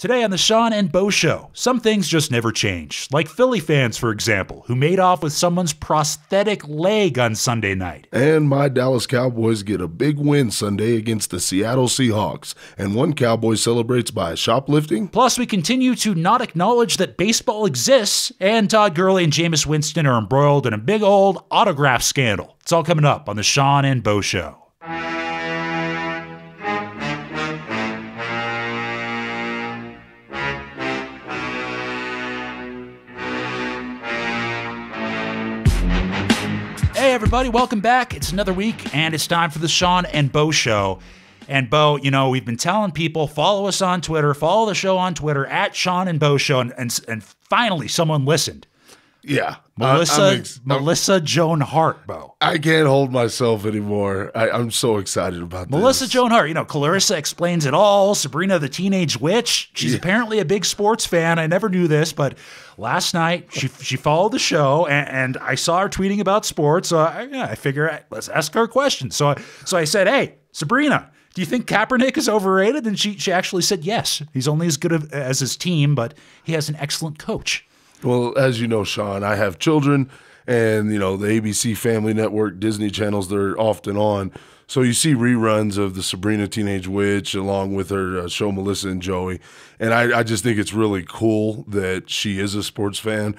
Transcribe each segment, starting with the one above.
Today on the Sean and Bo Show, some things just never change. Like Philly fans, for example, who made off with someone's prosthetic leg on Sunday night. And my Dallas Cowboys get a big win Sunday against the Seattle Seahawks. And one Cowboy celebrates by shoplifting. Plus, we continue to not acknowledge that baseball exists, and Todd Gurley and Jameis Winston are embroiled in a big old autograph scandal. It's all coming up on the Sean and Bo Show. Hey everybody, welcome back. It's another week, and it's time for the Sean and Bo Show. And Bo, you know, we've been telling people, follow us on Twitter, follow the show on Twitter, at Sean and Bo Show, and finally someone listened. Yeah. Melissa Joan Hart, Bo. I can't hold myself anymore. I'm so excited about this. Melissa Joan Hart, you know, Clarissa Explains It All, Sabrina the Teenage Witch. She's apparently a big sports fan. I never knew this, but last night she followed the show, and I saw her tweeting about sports. So I figure let's ask her a question. So I said, hey, Sabrina, do you think Kaepernick is overrated? And she actually said yes. He's only as good as his team, but he has an excellent coach. Well, as you know, Sean, I have children, and, you know, the ABC Family Network, Disney channels, they're often on. So you see reruns of the Sabrina Teenage Witch along with her show Melissa and Joey. And I just think it's really cool that she is a sports fan.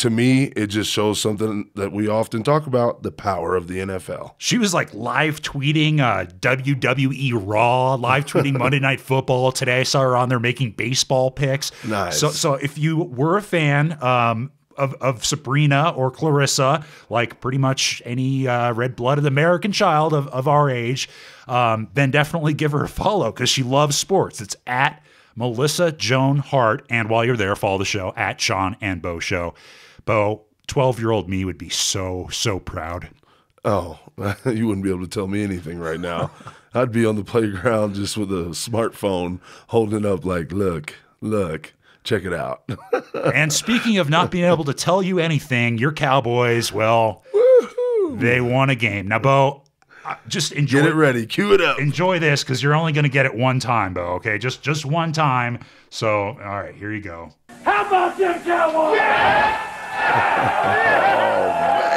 To me, it just shows something that we often talk about, the power of the NFL. She was like live tweeting WWE Raw, live tweeting Monday Night Football. Today I saw her on there making baseball picks. Nice. So if you were a fan of Sabrina or Clarissa, like pretty much any red-blooded American child of our age, then definitely give her a follow because she loves sports. It's at Melissa Joan Hart. And while you're there, follow the show at Sean and Bo Show. Bo, 12-year-old me would be so proud. Oh, you wouldn't be able to tell me anything right now. I'd be on the playground just with a smartphone holding up like, look, check it out. And speaking of not being able to tell you anything, your Cowboys, well, they won a game. Now, Bo, just enjoy. Get it ready. Cue it up. Enjoy this because you're only going to get it one time, Bo, okay? Just one time. So, all right, here you go. How about them Cowboys? Yeah! Oh,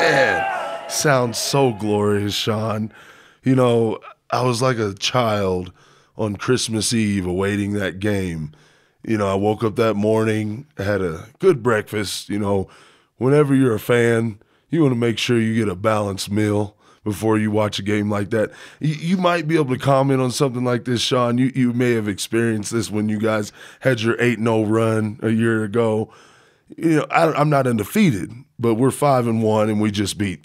man. Sounds so glorious, Sean. You know, I was like a child on Christmas Eve awaiting that game. You know, I woke up that morning, had a good breakfast. You know, whenever you're a fan, you want to make sure you get a balanced meal before you watch a game like that. You might be able to comment on something like this, Sean. You may have experienced this when you guys had your 8-0 run a year ago. You know, I'm not undefeated, but we're 5-1, and we just beat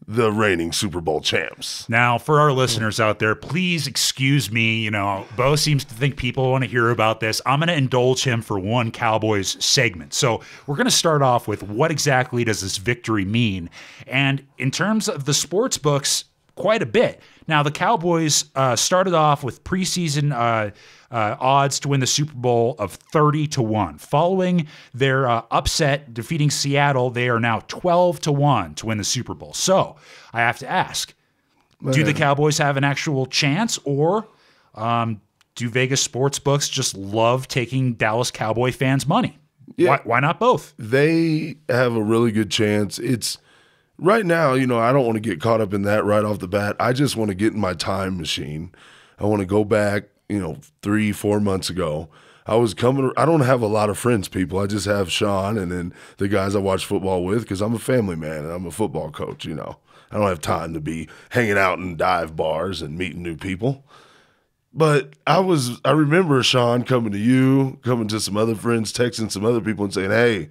the reigning Super Bowl champs. Now, for our listeners out there, please excuse me. You know, Bo seems to think people want to hear about this. I'm going to indulge him for one Cowboys segment. So we're going to start off with what exactly does this victory mean? And in terms of the sports books, quite a bit. Now, the Cowboys started off with preseason odds to win the Super Bowl of 30-1. Following their upset defeating Seattle, they are now 12-1 to win the Super Bowl. So I have to ask, do the Cowboys have an actual chance, or do Vegas sports books just love taking Dallas Cowboy fans' money? Yeah. Why not both? They have a really good chance. It's right now, you know, I don't want to get caught up in that right off the bat. I just want to get in my time machine. I want to go back, you know, 3-4 months ago. I don't have a lot of friends, people. I just have Sean and then the guys I watch football with because I'm a family man and I'm a football coach, you know. I don't have time to be hanging out in dive bars and meeting new people. But I remember Sean coming to you, coming to some other friends, texting some other people and saying, hey,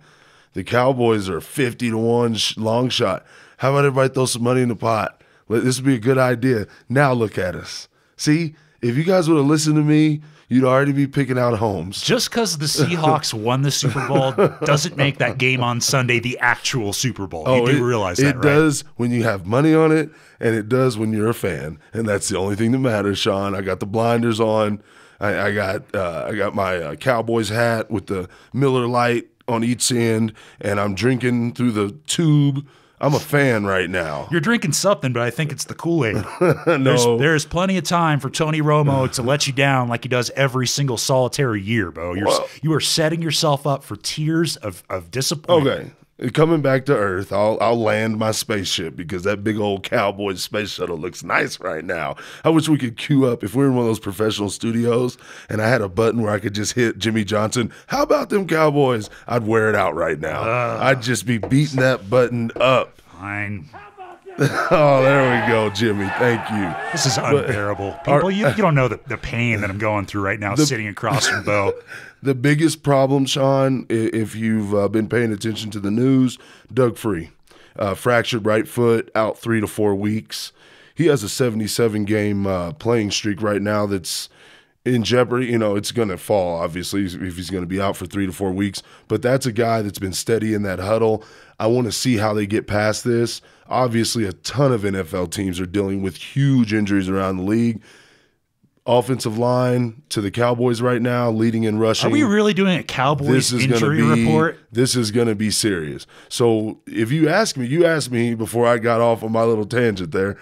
the Cowboys are 50-1 long shot. How about everybody throw some money in the pot? This would be a good idea. Now look at us. See, if you guys would have listened to me, you'd already be picking out homes. Just because the Seahawks won the Super Bowl doesn't make that game on Sunday the actual Super Bowl. You do realize that, right? It does when you have money on it, and it does when you're a fan. And that's the only thing that matters, Sean. I got the blinders on. I got my Cowboys hat with the Miller Lite on each end, and I'm drinking through the tube I'm a fan right now. You're drinking something, but I think it's the Kool-Aid. No. There's plenty of time for Tony Romo to let you down like he does every single solitary year, Bo. You are setting yourself up for tears of disappointment. Okay. Coming back to Earth, I'll land my spaceship because that big old Cowboys space shuttle looks nice right now. I wish we could queue up if we were in one of those professional studios and I had a button where I could just hit Jimmy Johnson. How about them Cowboys? I'd wear it out right now. I'd just be beating that button up. Fine. Oh, there we go, Jimmy. Thank you. This is unbearable. People, you don't know the pain that I'm going through right now sitting across from Bo. The biggest problem, Sean, if you've been paying attention to the news, Doug Free, fractured right foot, out 3 to 4 weeks. He has a 77-game playing streak right now that's in jeopardy. You know, it's going to fall, obviously, if he's going to be out for 3 to 4 weeks. But that's a guy that's been steady in that huddle. I want to see how they get past this. Obviously, a ton of NFL teams are dealing with huge injuries around the league. Offensive line to the Cowboys right now, leading in rushing. Are we really doing a Cowboys injury report? This is going to be serious. So if you asked me before I got off on my little tangent there,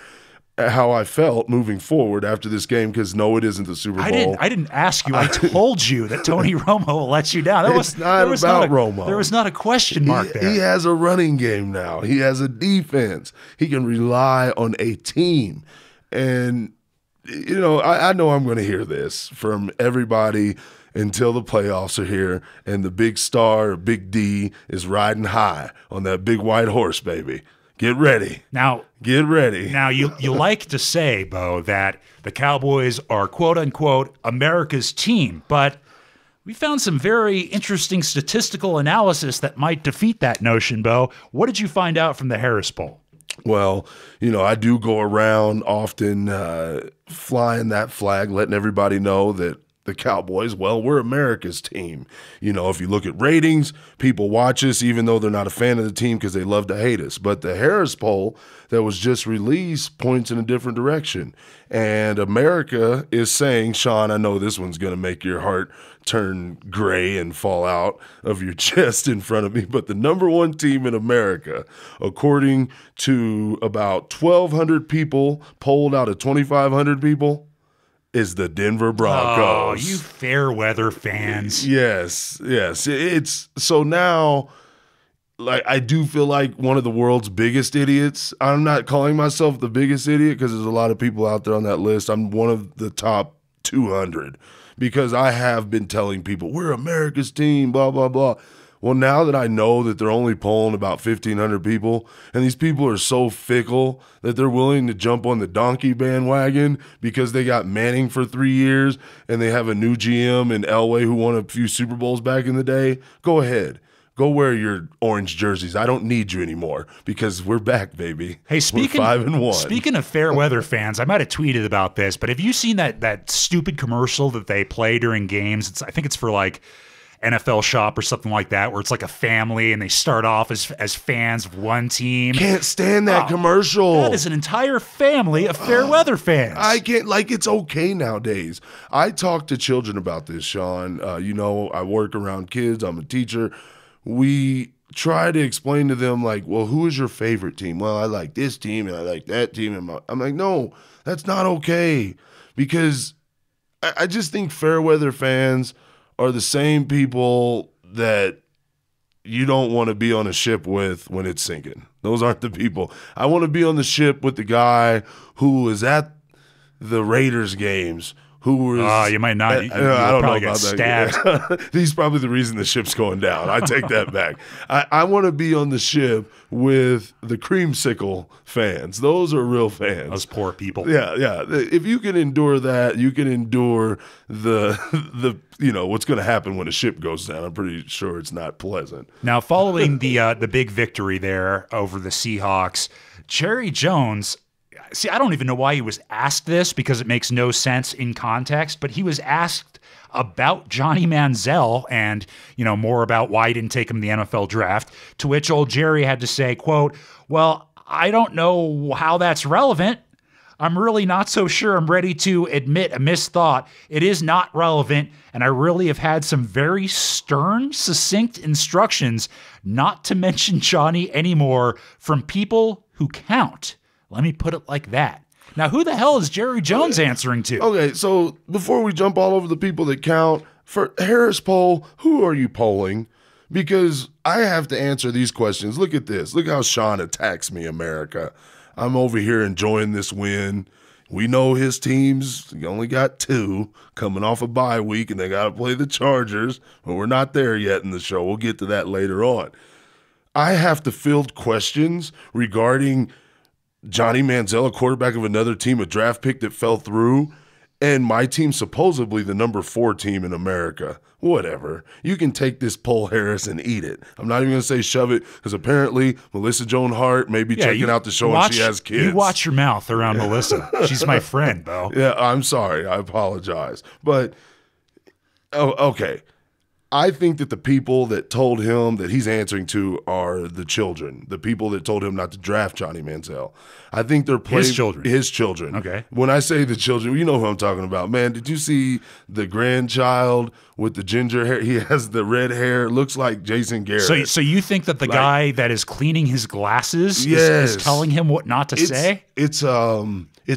how I felt moving forward after this game, because no, it isn't the Super Bowl. I didn't ask you. I told you that Tony Romo will let you down. It's not about Romo. There was not a question mark there. He has a running game now. He has a defense. He can rely on a team. And, you know I'm going to hear this from everybody until the playoffs are here and the big star, Big D, is riding high on that big white horse, baby. Get ready. Get ready. Now, you like to say, Bo, that the Cowboys are, quote-unquote, America's team, but we found some very interesting statistical analysis that might defeat that notion, Bo. What did you find out from the Harris Bowl? Well, I do go around often flying that flag, letting everybody know that the Cowboys, well, we're America's team. If you look at ratings, people watch us even though they're not a fan of the team because they love to hate us. But the Harris poll that was just released points in a different direction. And America is saying, Sean, I know this one's going to make your heart turn gray and fall out of your chest in front of me, but the number one team in America, according to about 1,200 people polled out of 2,500 people, is the Denver Broncos. Oh, you fair weather fans. Yes. It's so now, like, I do feel like one of the world's biggest idiots. I'm not calling myself the biggest idiot because there's a lot of people out there on that list. I'm one of the top 200 because I have been telling people we're America's team, blah, blah, blah. Well, now that I know that they're only polling about 1,500 people, and these people are so fickle that they're willing to jump on the donkey bandwagon because they got Manning for 3 years and they have a new GM in Elway who won a few Super Bowls back in the day, go ahead. Go wear your orange jerseys. I don't need you anymore because we're back, baby. Hey, we're 5-1. Speaking of fair weather fans, I might have tweeted about this, but have you seen that stupid commercial that they play during games? I think it's for like NFL Shop or something like that, where it's like a family and they start off as fans of one team. Can't stand that commercial. That is an entire family of fair weather fans. I can't, it's okay nowadays. I talk to children about this, Sean. I work around kids. I'm a teacher. We try to explain to them, well, who is your favorite team? Well, I like this team and I like that team. And I'm like, no, that's not okay. Because I just think fair weather fans are the same people that you don't want to be on a ship with when it's sinking. Those aren't the people. I want to be on the ship with the guy who was at the Raiders games, who was... you might not. I don't know about stabbed. that. He's probably the reason the ship's going down. I take that back. I want to be on the ship with the creamsicle fans. Those are real fans. Those poor people. Yeah. If you can endure that, you can endure the what's going to happen when a ship goes down. I'm pretty sure it's not pleasant. Now, following the big victory there over the Seahawks, Jerry Jones... See, I don't even know why he was asked this because it makes no sense in context, but he was asked about Johnny Manziel and, more about why he didn't take him in the NFL draft, to which old Jerry had to say, quote, well, I don't know how that's relevant. I'm really not so sure I'm ready to admit a misthought. It is not relevant, and I really have had some very stern, succinct instructions not to mention Johnny anymore from people who count. Let me put it like that. Now, who the hell is Jerry Jones answering to? Okay, so before we jump all over the people that count, for Harris poll, who are you polling? Because I have to answer these questions. Look at this. Look how Sean attacks me, America. I'm over here enjoying this win. We know his teams only got 2 coming off a bye week, and they got to play the Chargers, but we're not there yet in the show. We'll get to that later on. I have to field questions regarding Johnny Manziel, a quarterback of another team, a draft pick that fell through, and my team supposedly the number 4 team in America. Whatever. You can take this poll, Harris, and eat it. I'm not even going to say shove it, because apparently Melissa Joan Hart may be checking out the show and she has kids. You watch your mouth around Melissa. She's my friend, Bo. Yeah, I'm sorry. I apologize. But, okay. I think that the people that told him that he's answering to are the children, the people that told him not to draft Johnny Manziel. I think they're playing his children. Okay. When I say the children, you know who I'm talking about. Man, did you see the grandchild with the ginger hair? He has the red hair. Looks like Jason Garrett. So you think that the guy that is cleaning his glasses is telling him what not to say? It's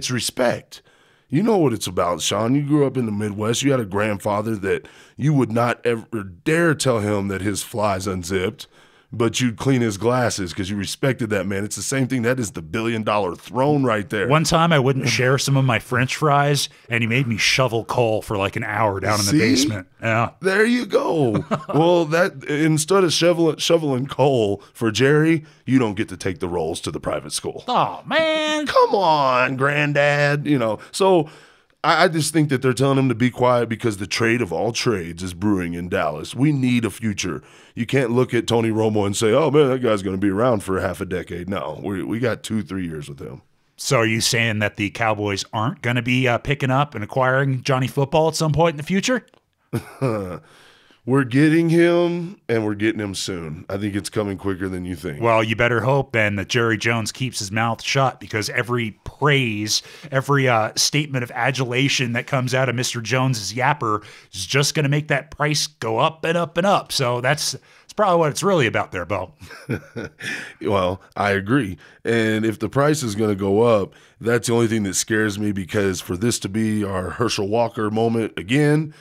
respect. You know what it's about, Sean. You grew up in the Midwest. You had a grandfather that you would not ever dare tell him that his fly's unzipped, but you'd clean his glasses because you respected that man. It's the same thing. That is the billion-dollar throne right there. One time I wouldn't share some of my French fries, and he made me shovel coal for like an hour down in the basement. Yeah. There you go. Well, that instead of shoveling coal for Jerry, you don't get to take the rolls to the private school. Oh, man. Come on, granddad. So I just think that they're telling him to be quiet because the trade of all trades is brewing in Dallas. We need a future. You can't look at Tony Romo and say, oh, man, that guy's going to be around for half a decade. No, we got 2-3 years with him. So are you saying that the Cowboys aren't going to be picking up and acquiring Johnny Football at some point in the future? We're getting him, and we're getting him soon. I think it's coming quicker than you think. Well, you better hope, then, that Jerry Jones keeps his mouth shut, because every praise, every statement of adulation that comes out of Mr. Jones's yapper is just going to make that price go up and up and up. So that's probably what it's really about there, Bo. Well, I agree. And if the price is going to go up, that's the only thing that scares me, because for this to be our Herschel Walker moment again,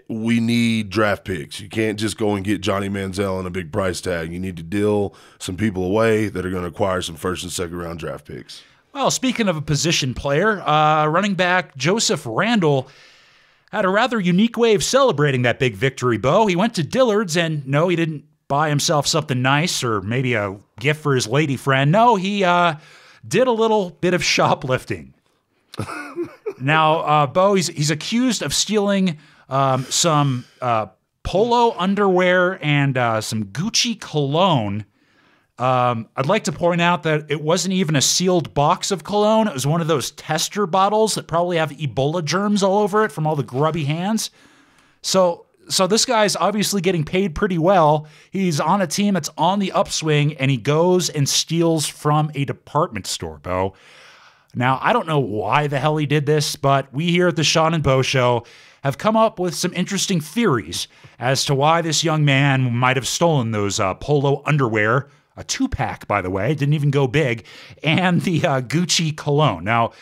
we need draft picks. You can't just go and get Johnny Manziel on a big price tag. You need to deal some people away that are going to acquire some first and second round draft picks. Well, speaking of a position player, running back Joseph Randle had a rather unique way of celebrating that big victory, Bo. He went to Dillard's, and no, he didn't buy himself something nice or maybe a gift for his lady friend. No, he did a little bit of shoplifting. Now, Bo, he's accused of stealing some polo underwear and some Gucci cologne. I'd like to point out that it wasn't even a sealed box of cologne. It was one of those tester bottles that probably have Ebola germs all over it from all the grubby hands. So this guy's obviously getting paid pretty well. He's on a team that's on the upswing, and he goes and steals from a department store, Bo. Now, I don't know why the hell he did this, but we here at the Sean and Bo Show have come up with some interesting theories as to why this young man might have stolen those polo underwear, a 2-pack, by the way, didn't even go big, and the Gucci cologne. Now,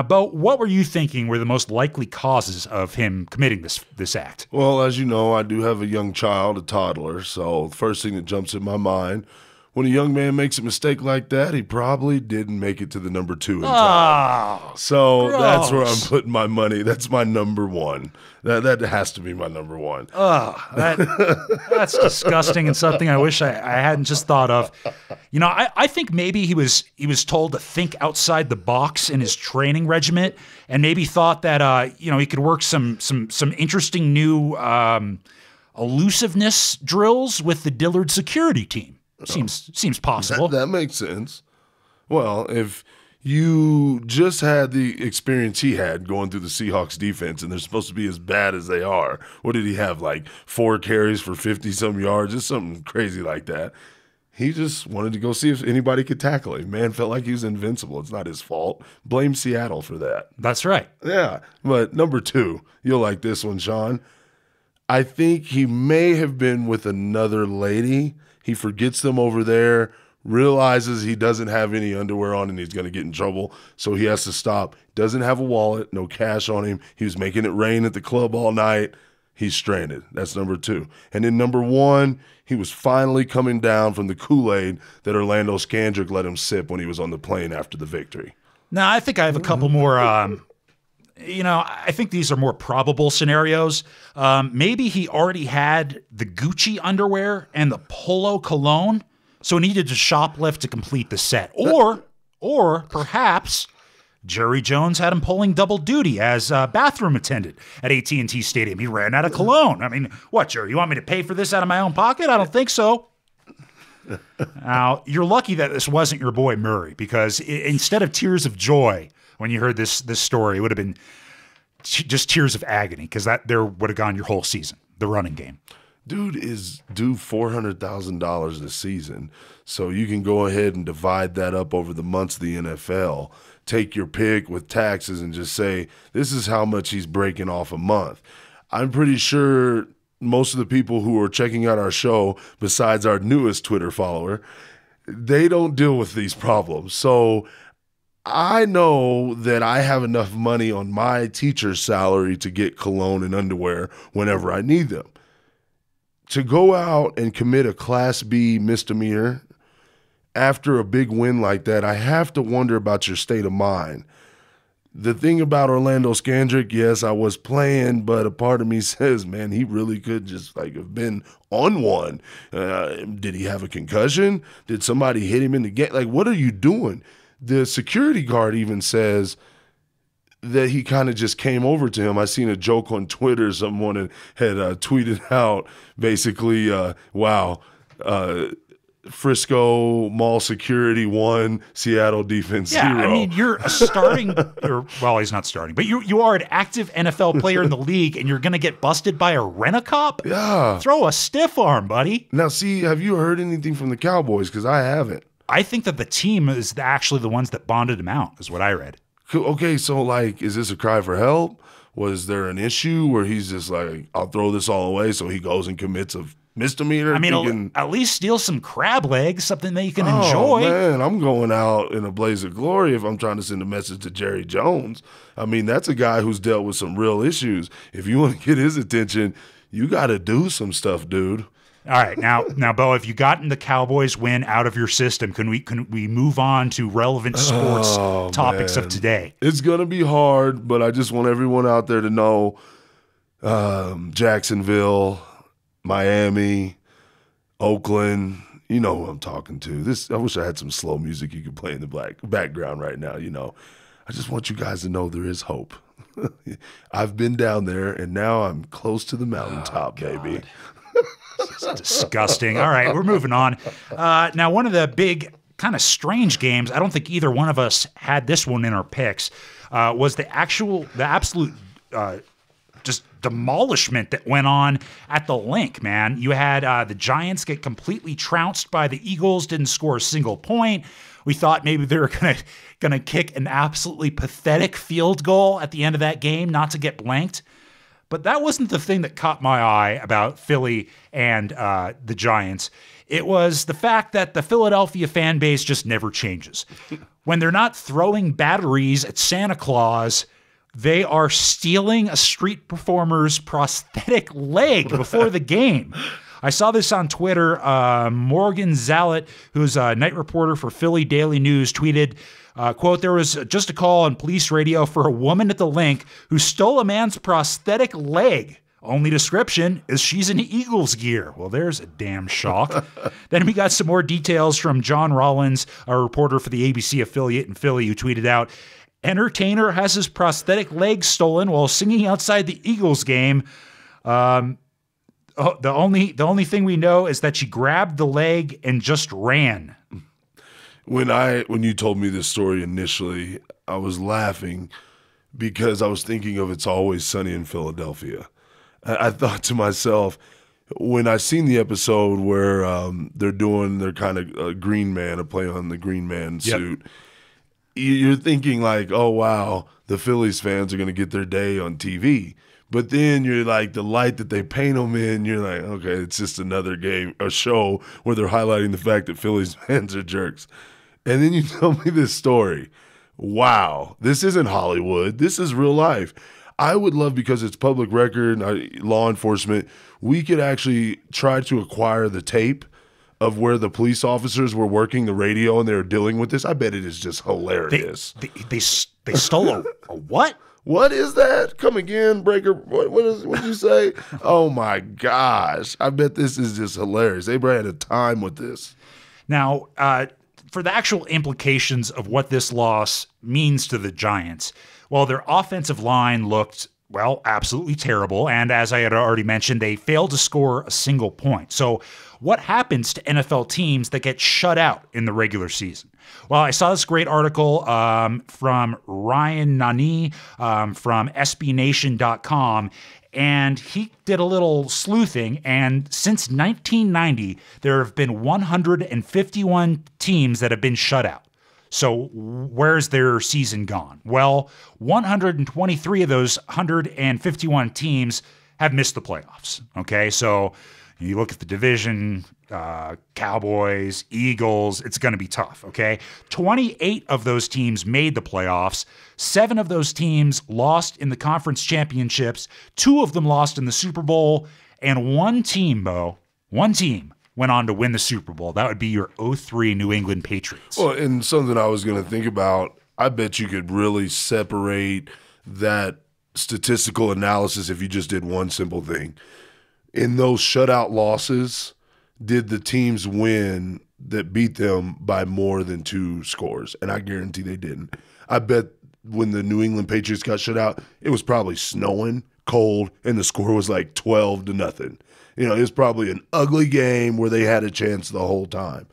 Bo, what were you thinking were the most likely causes of him committing this act? Well, as you know, I do have a young child, a toddler, so the first thing that jumps in my mind, when a young man makes a mistake like that, he probably didn't make it to the number 2 in time. So gross. That's where I'm putting my money. That's my number 1. That has to be my number 1. That's disgusting, and something I wish I hadn't just thought of. I think maybe he was told to think outside the box in his training regiment, and maybe thought that he could work some interesting new elusiveness drills with the Dillard security team. Seems possible. That makes sense. Well, if you just had the experience he had going through the Seahawks defense, and they're supposed to be as bad as they are, what did he have, like 4 carries for 50-some yards? Just something crazy like that. He just wanted to go see if anybody could tackle him. Man felt like he was invincible. It's not his fault. Blame Seattle for that. That's right. Yeah. But number 2, you'll like this one, Sean. I think he may have been with another lady. He forgets them over there, realizes he doesn't have any underwear on and he's going to get in trouble, so he has to stop. Doesn't have a wallet, no cash on him. He was making it rain at the club all night. He's stranded. That's number 2. And then number 1, he was finally coming down from the Kool-Aid that Orlando Scandrick let him sip when he was on the plane after the victory. Now, I think I have a couple more, I think these are more probable scenarios. Maybe he already had the Gucci underwear and the Polo cologne, so he needed to shoplift to complete the set. Or perhaps Jerry Jones had him pulling double duty as a bathroom attendant at AT&T Stadium. He ran out of cologne. I mean, what, Jerry, you want me to pay for this out of my own pocket? I don't think so. Now, you're lucky that this wasn't your boy Murray, because instead of tears of joy when you heard this story, it would have been just tears of agony, because that there would have gone your whole season, the running game. Dude is due $400,000 this season, so you can go ahead and divide that up over the months of the NFL. Take your pick with taxes and just say, this is how much he's breaking off a month. I'm pretty sure most of the people who are checking out our show, besides our newest Twitter follower, they don't deal with these problems. So I know that I have enough money on my teacher's salary to get cologne and underwear whenever I need them. To go out and commit a Class B misdemeanor after a big win like that, I have to wonder about your state of mind. The thing about Orlando Scandrick, yes, I was playing, but a part of me says, man, he really could just have been on one. Did he have a concussion? Did somebody hit him in the game? What are you doing? The security guard even says that he kind of just came over to him. I seen a joke on Twitter. Someone had tweeted out basically, wow, Frisco Mall Security 1, Seattle Defense 0. I mean, you're a starting, well, he's not starting, but you are an active NFL player in the league, and you're going to get busted by a rent-a-cop? Yeah. Throw a stiff arm, buddy. Now, see, have you heard anything from the Cowboys? Because I haven't. I think that the team is actually the ones that bonded him out, is what I read. Okay, so, is this a cry for help? Was there an issue where he's just I'll throw this all away, so he goes and commits a misdemeanor? I mean, at least steal some crab legs, something that you can enjoy. Man, I'm going out in a blaze of glory if I'm trying to send a message to Jerry Jones. I mean, that's a guy who's dealt with some real issues. If you want to get his attention, you got to do some stuff, dude. All right, now, Bo, if you gotten the Cowboys win out of your system, can we move on to relevant sports topics of today? It's gonna be hard, but I just want everyone out there to know Jacksonville, Miami, Oakland. You know who I'm talking to. I wish I had some slow music you could play in the background right now. I just want you guys to know there is hope. I've been down there, and now I'm close to the mountaintop, baby. This is disgusting. All right, we're moving on. Now, one of the big kind of strange games, I don't think either one of us had this one in our picks, was the absolute just demolishment that went on at the Link, man. You had the Giants get completely trounced by the Eagles, didn't score a single point. We thought maybe they were gonna kick an absolutely pathetic field goal at the end of that game, not to get blanked. But that wasn't the thing that caught my eye about Philly and the Giants. It was the fact that the Philadelphia fan base just never changes. When they're not throwing batteries at Santa Claus, they are stealing a street performer's prosthetic leg before the game. I saw this on Twitter. Morgan Zallet, who's a night reporter for Philly Daily News, tweeted, quote, there was just a call on police radio for a woman at the Link who stole a man's prosthetic leg. Only description is she's in Eagles gear. Well, there's a damn shock. Then we got some more details from John Rollins, a reporter for the ABC affiliate in Philly, who tweeted out, entertainer has his prosthetic leg stolen while singing outside the Eagles game. The only thing we know is that she grabbed the leg and just ran. When you told me this story initially, I was laughing because I was thinking of It's Always Sunny in Philadelphia. I thought to myself, when I seen the episode where they're doing their kind of Green Man, a play on the Green Man suit, you're thinking like, oh, wow, the Phillies fans are going to get their day on TV. But then you're like, the light that they paint them in, you're like, okay, it's just another game, a show where they're highlighting the fact that Phillies fans are jerks. And then you tell me this story. Wow, this isn't Hollywood. This is real life. I would love, because it's public record, law enforcement, we could actually try to acquire the tape of where the police officers were working the radio and they were dealing with this. I bet it is just hilarious. They stole a what? What is that? Come again, Breaker. What did you say? Oh, my gosh. I bet this is just hilarious. They had a time with this. Now, for the actual implications of what this loss means to the Giants, well, their offensive line looked, well, absolutely terrible. And as I had already mentioned, they failed to score a single point. So what happens to NFL teams that get shut out in the regular season? Well, I saw this great article from Ryan Nani from SBNation.com, and he did a little sleuthing, and since 1990, there have been 151 teams that have been shut out. So where's their season gone? Well, 123 of those 151 teams have missed the playoffs, okay? So you look at the division, Cowboys, Eagles, it's going to be tough, okay? 28 of those teams made the playoffs. 7 of those teams lost in the conference championships. 2 of them lost in the Super Bowl. And one team went on to win the Super Bowl. That would be your 2003 New England Patriots. Well, and something I was going to think about, I bet you could really separate that statistical analysis if you just did one simple thing. In those shutout losses, did the teams win that beat them by more than 2 scores? And I guarantee they didn't. I bet when the New England Patriots got shut out, it was probably snowing, cold, and the score was like 12-0. You know, it was probably an ugly game where they had a chance the whole time.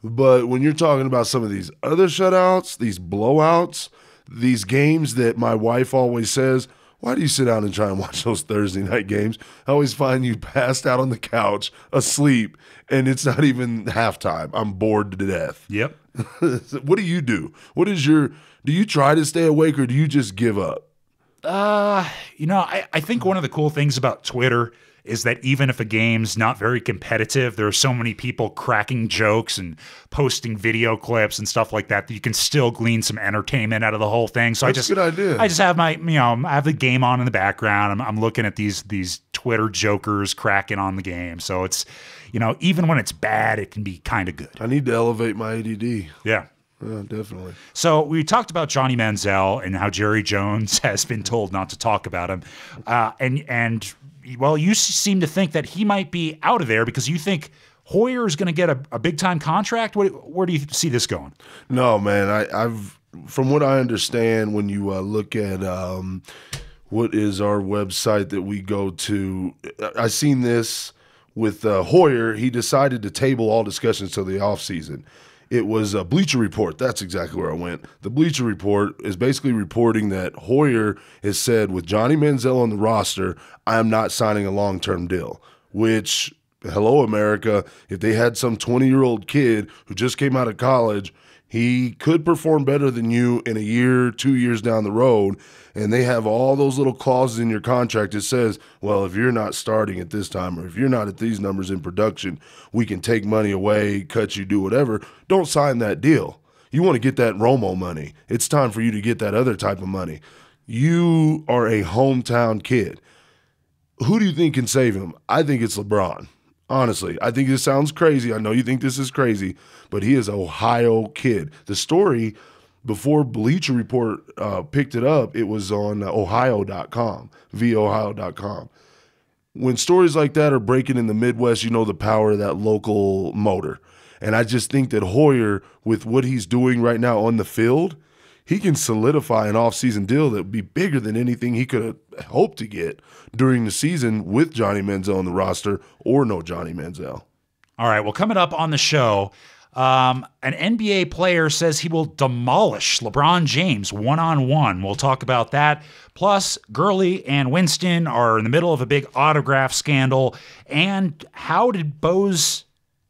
But when you're talking about some of these other shutouts, these blowouts, these games that my wife always says, why do you sit down and try and watch those Thursday night games? I always find you passed out on the couch, asleep, and it's not even halftime. I'm bored to death. Yep. What do you do? Do you try to stay awake or do you just give up? I think one of the cool things about Twitter is that even if a game's not very competitive, there are so many people cracking jokes and posting video clips and stuff like that you can still glean some entertainment out of the whole thing. So That's a good idea. I just have I have the game on in the background. I'm looking at these Twitter jokers cracking on the game. So it's, even when it's bad, it can be kind of good. I need to elevate my ADD. Yeah. Yeah, definitely. So we talked about Johnny Manziel and how Jerry Jones has been told not to talk about him. Well, you seem to think that he might be out of there because you think Hoyer is going to get a big-time contract. Where do you see this going? No, man. I've from what I understand, when you look at what is our website that we go to, I seen this with Hoyer. He decided to table all discussions till the offseason. It was a Bleacher Report. That's exactly where I went. The Bleacher Report is basically reporting that Hoyer has said, with Johnny Manziel on the roster, I am not signing a long-term deal, which, hello, America, if they had some 20-year-old kid who just came out of college, he could perform better than you in a year, 2 years down the road, and they have all those little clauses in your contract that says, well, if you're not starting at this time or if you're not at these numbers in production, we can take money away, cut you, do whatever. Don't sign that deal. You want to get that Romo money. It's time for you to get that other type of money. You are a hometown kid. Who do you think can save him? I think it's LeBron. Honestly, I think this sounds crazy. I know you think this is crazy, but he is an Ohio kid. The story, before Bleacher Report picked it up, it was on Ohio.com, vohio.com. When stories like that are breaking in the Midwest, you know the power of that local motor. And I just think that Hoyer, with what he's doing right now on the field, he can solidify an offseason deal that would be bigger than anything he could have hoped to get during the season with Johnny Manziel on the roster or no Johnny Manziel. All right, well, coming up on the show, An NBA player says he will demolish LeBron James one-on-one. We'll talk about that. Plus, Gurley and Winston are in the middle of a big autograph scandal. And how did Bo's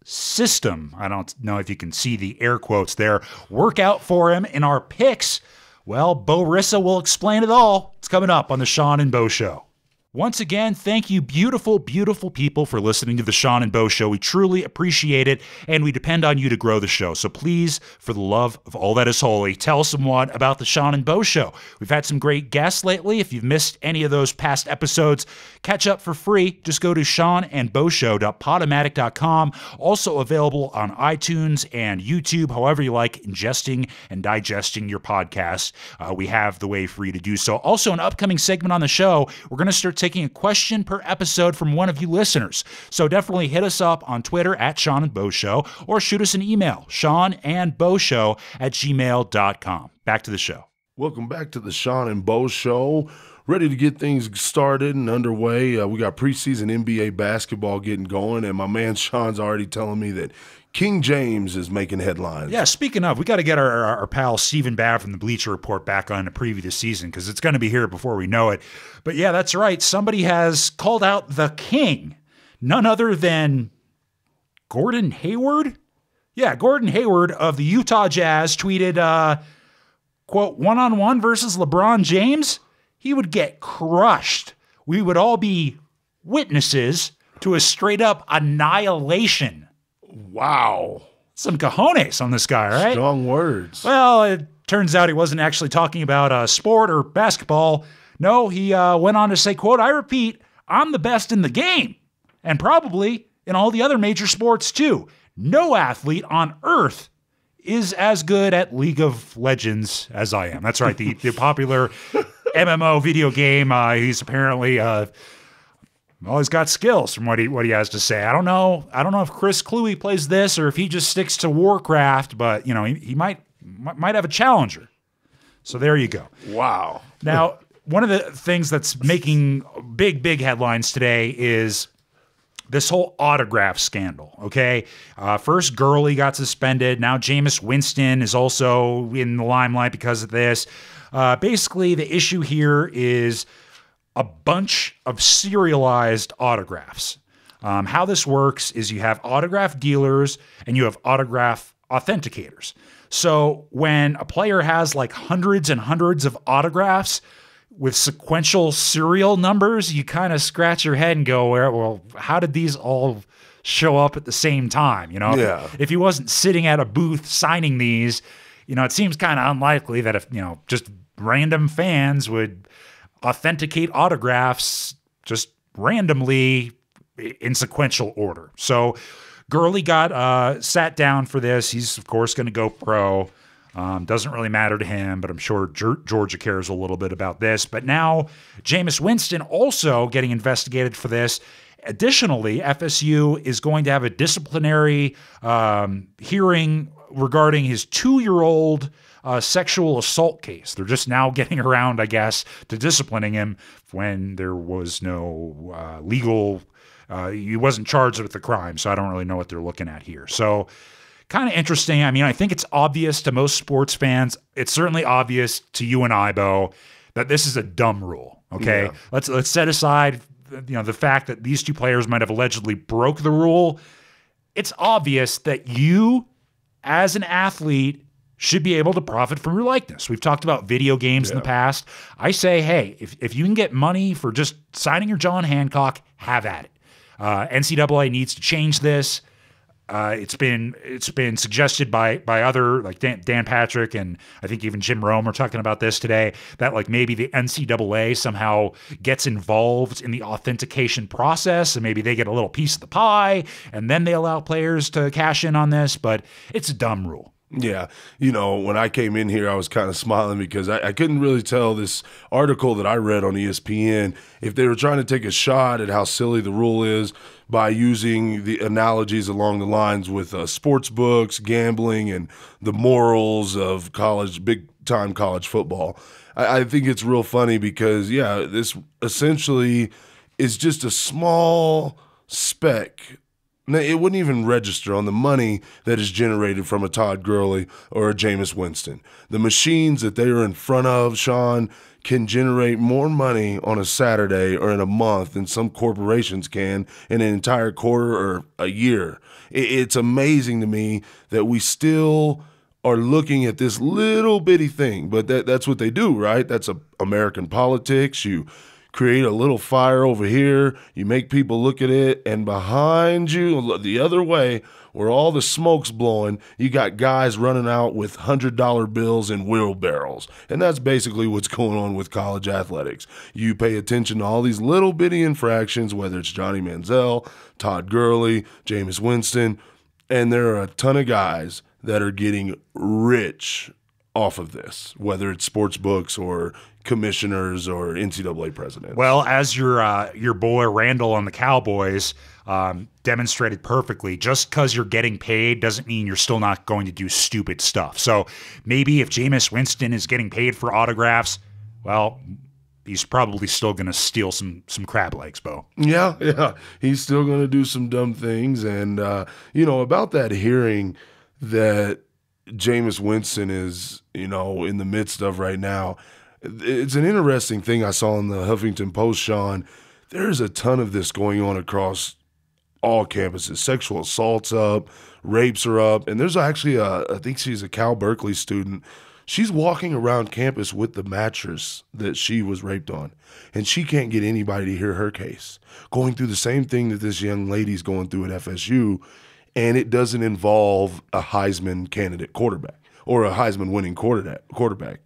system, I don't know if you can see the air quotes there, work out for him in our picks? Well, Bo Rissa will explain it all. It's coming up on the Sean and Bo Show. Once again, thank you, beautiful, beautiful people, for listening to the Sean and Bo Show. We truly appreciate it, and we depend on you to grow the show. So please, for the love of all that is holy, tell someone about the Sean and Bo Show. We've had some great guests lately. If you've missed any of those past episodes, catch up for free. Just go to seanandboshow.podomatic.com. Also available on iTunes and YouTube, however you like ingesting and digesting your podcast. We have the way for you to do so. Also, an upcoming segment on the show, we're going to start taking a question per episode from one of you listeners. So definitely hit us up on Twitter at Sean and Bo Show, or shoot us an email, seanandboshow@gmail.com. Back to the show. Welcome back to the Sean and Bo Show. Ready to get things started and underway. We got preseason NBA basketball getting going, and my man Sean's already telling me that King James is making headlines. Yeah, speaking of, we got to get our pal Stephen Babb from the Bleacher Report back on to preview the season, because it's going to be here before we know it. But yeah, that's right. Somebody has called out the king, none other than Gordon Hayward. Yeah, Gordon Hayward of the Utah Jazz tweeted, quote, one-on-one versus LeBron James, he would get crushed. We would all be witnesses to a straight-up annihilation. Wow. Some cojones on this guy, right? Strong words. Well, it turns out he wasn't actually talking about sport or basketball. No, he went on to say, quote, I repeat, I'm the best in the game, and probably in all the other major sports too. No athlete on earth is as good at League of Legends as I am. That's right, the popular MMO video game. He's apparently... well, he's got skills from what he has to say. I don't know if Chris Kluwe plays this or if he just sticks to Warcraft, but you know he might have a challenger. So there you go. Wow. Now, one of the things that's making big headlines today is this whole autograph scandal. Okay, first Gurley got suspended. Now Jameis Winston is also in the limelight because of this. Basically, the issue here is a bunch of serialized autographs. How this works is you have autograph dealers and you have autograph authenticators. So when a player has like hundreds and hundreds of autographs with sequential serial numbers, you kind of scratch your head and go, well, how did these all show up at the same time? You know, yeah. If he wasn't sitting at a booth signing these, you know, it seems kind of unlikely that if, you know, just random fans would authenticate autographs just randomly in sequential order. So Gurley got sat down for this. He's, of course, going to go pro. Doesn't really matter to him, but I'm sure Georgia cares a little bit about this. But now Jameis Winston also getting investigated for this. Additionally, FSU is going to have a disciplinary hearing regarding his 2-year-old sexual assault case. They're just now getting around, I guess, to disciplining him when there was no legal, he wasn't charged with the crime, so I don't really know what they're looking at here. So kind of interesting. I mean, I think it's obvious to most sports fans. It's certainly obvious to you and I, Bo, that this is a dumb rule, okay? Yeah. Let's set aside, you know, the fact that these two players might have allegedly broke the rule. It's obvious that you, as an athlete, should be able to profit from your likeness. We've talked about video games in the past. I say, hey, if you can get money for just signing your John Hancock, have at it. NCAA needs to change this. It's been suggested by other, like Dan Patrick and I think even Jim Rome are talking about this today, that like maybe the NCAA somehow gets involved in the authentication process and maybe they get a little piece of the pie and then they allow players to cash in on this, but it's a dumb rule. Yeah. You know, when I came in here, I was kind of smiling because I couldn't really tell this article that I read on ESPN if they were trying to take a shot at how silly the rule is by using the analogies along the lines with sports books, gambling, and the morals of college, big-time college football. I think it's real funny because, yeah, this essentially is just a small speck It wouldn't even register on the money that is generated from a Todd Gurley or a Jameis Winston. The machines that they are in front of, Sean, can generate more money on a Saturday or in a month than some corporations can in an entire quarter or a year. It's amazing to me that we still are looking at this little bitty thing, but that's what they do, right? That's American politics. You create a little fire over here, you make people look at it, and behind you, the other way, where all the smoke's blowing, you got guys running out with $100 bills and wheelbarrows. And that's basically what's going on with college athletics. You pay attention to all these little bitty infractions, whether it's Johnny Manziel, Todd Gurley, Jameis Winston, and there are a ton of guys that are getting rich off of this, whether it's sports books or commissioners or NCAA presidents. Well, as your boy Randle on the Cowboys demonstrated perfectly, just because you're getting paid doesn't mean you're still not going to do stupid stuff. So maybe if Jameis Winston is getting paid for autographs, well, he's probably still going to steal some crab legs, Bo. Yeah. He's still going to do some dumb things. And, about that hearing that Jameis Winston is, in the midst of right now, it's an interesting thing I saw in the Huffington Post, Sean. There's a ton of this going on across all campuses. Sexual assaults up, rapes are up, and there's actually I think she's a Cal Berkeley student. She's walking around campus with the mattress that she was raped on, and she can't get anybody to hear her case. Going through the same thing that this young lady's going through at FSU, and it doesn't involve a Heisman candidate quarterback or a Heisman winning quarterback.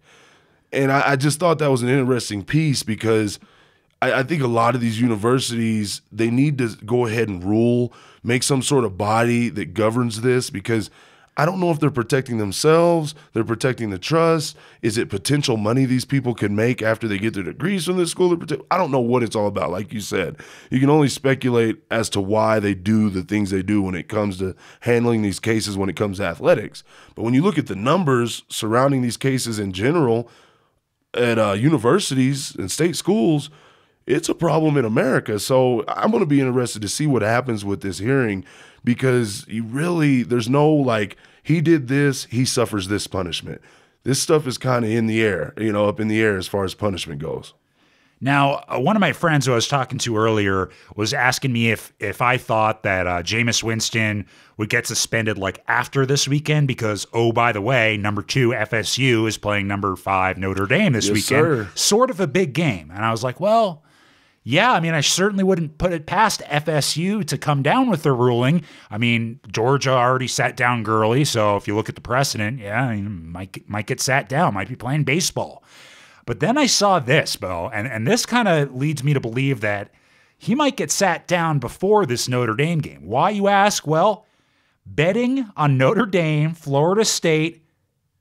And I just thought that was an interesting piece because I think a lot of these universities, they need to go ahead and rule, make some sort of body that governs this, because I don't know if they're protecting themselves, they're protecting the trust. Is it potential money these people can make after they get their degrees from this school? I don't know what it's all about. Like you said, you can only speculate as to why they do the things they do when it comes to handling these cases, when it comes to athletics. But when you look at the numbers surrounding these cases in general, at universities and state schools, it's a problem in America. So I'm going to be interested to see what happens with this hearing, because there's no like, he did this, he suffers this punishment. This stuff is kind of in the air, up in the air as far as punishment goes. Now, one of my friends who I was talking to earlier was asking me if I thought that Jameis Winston would get suspended like after this weekend because, oh, by the way, number 2 FSU is playing number 5 Notre Dame this weekend. Sir. Sort of a big game. And I was like, well, yeah, I mean, I certainly wouldn't put it past FSU to come down with their ruling. I mean, Georgia already sat down Gurley, so if you look at the precedent, yeah, I mean, might get sat down, might be playing baseball. But then I saw this, Bo, and this kind of leads me to believe that he might get sat down before this Notre Dame game. Why, you ask? Well, betting on Notre Dame, Florida State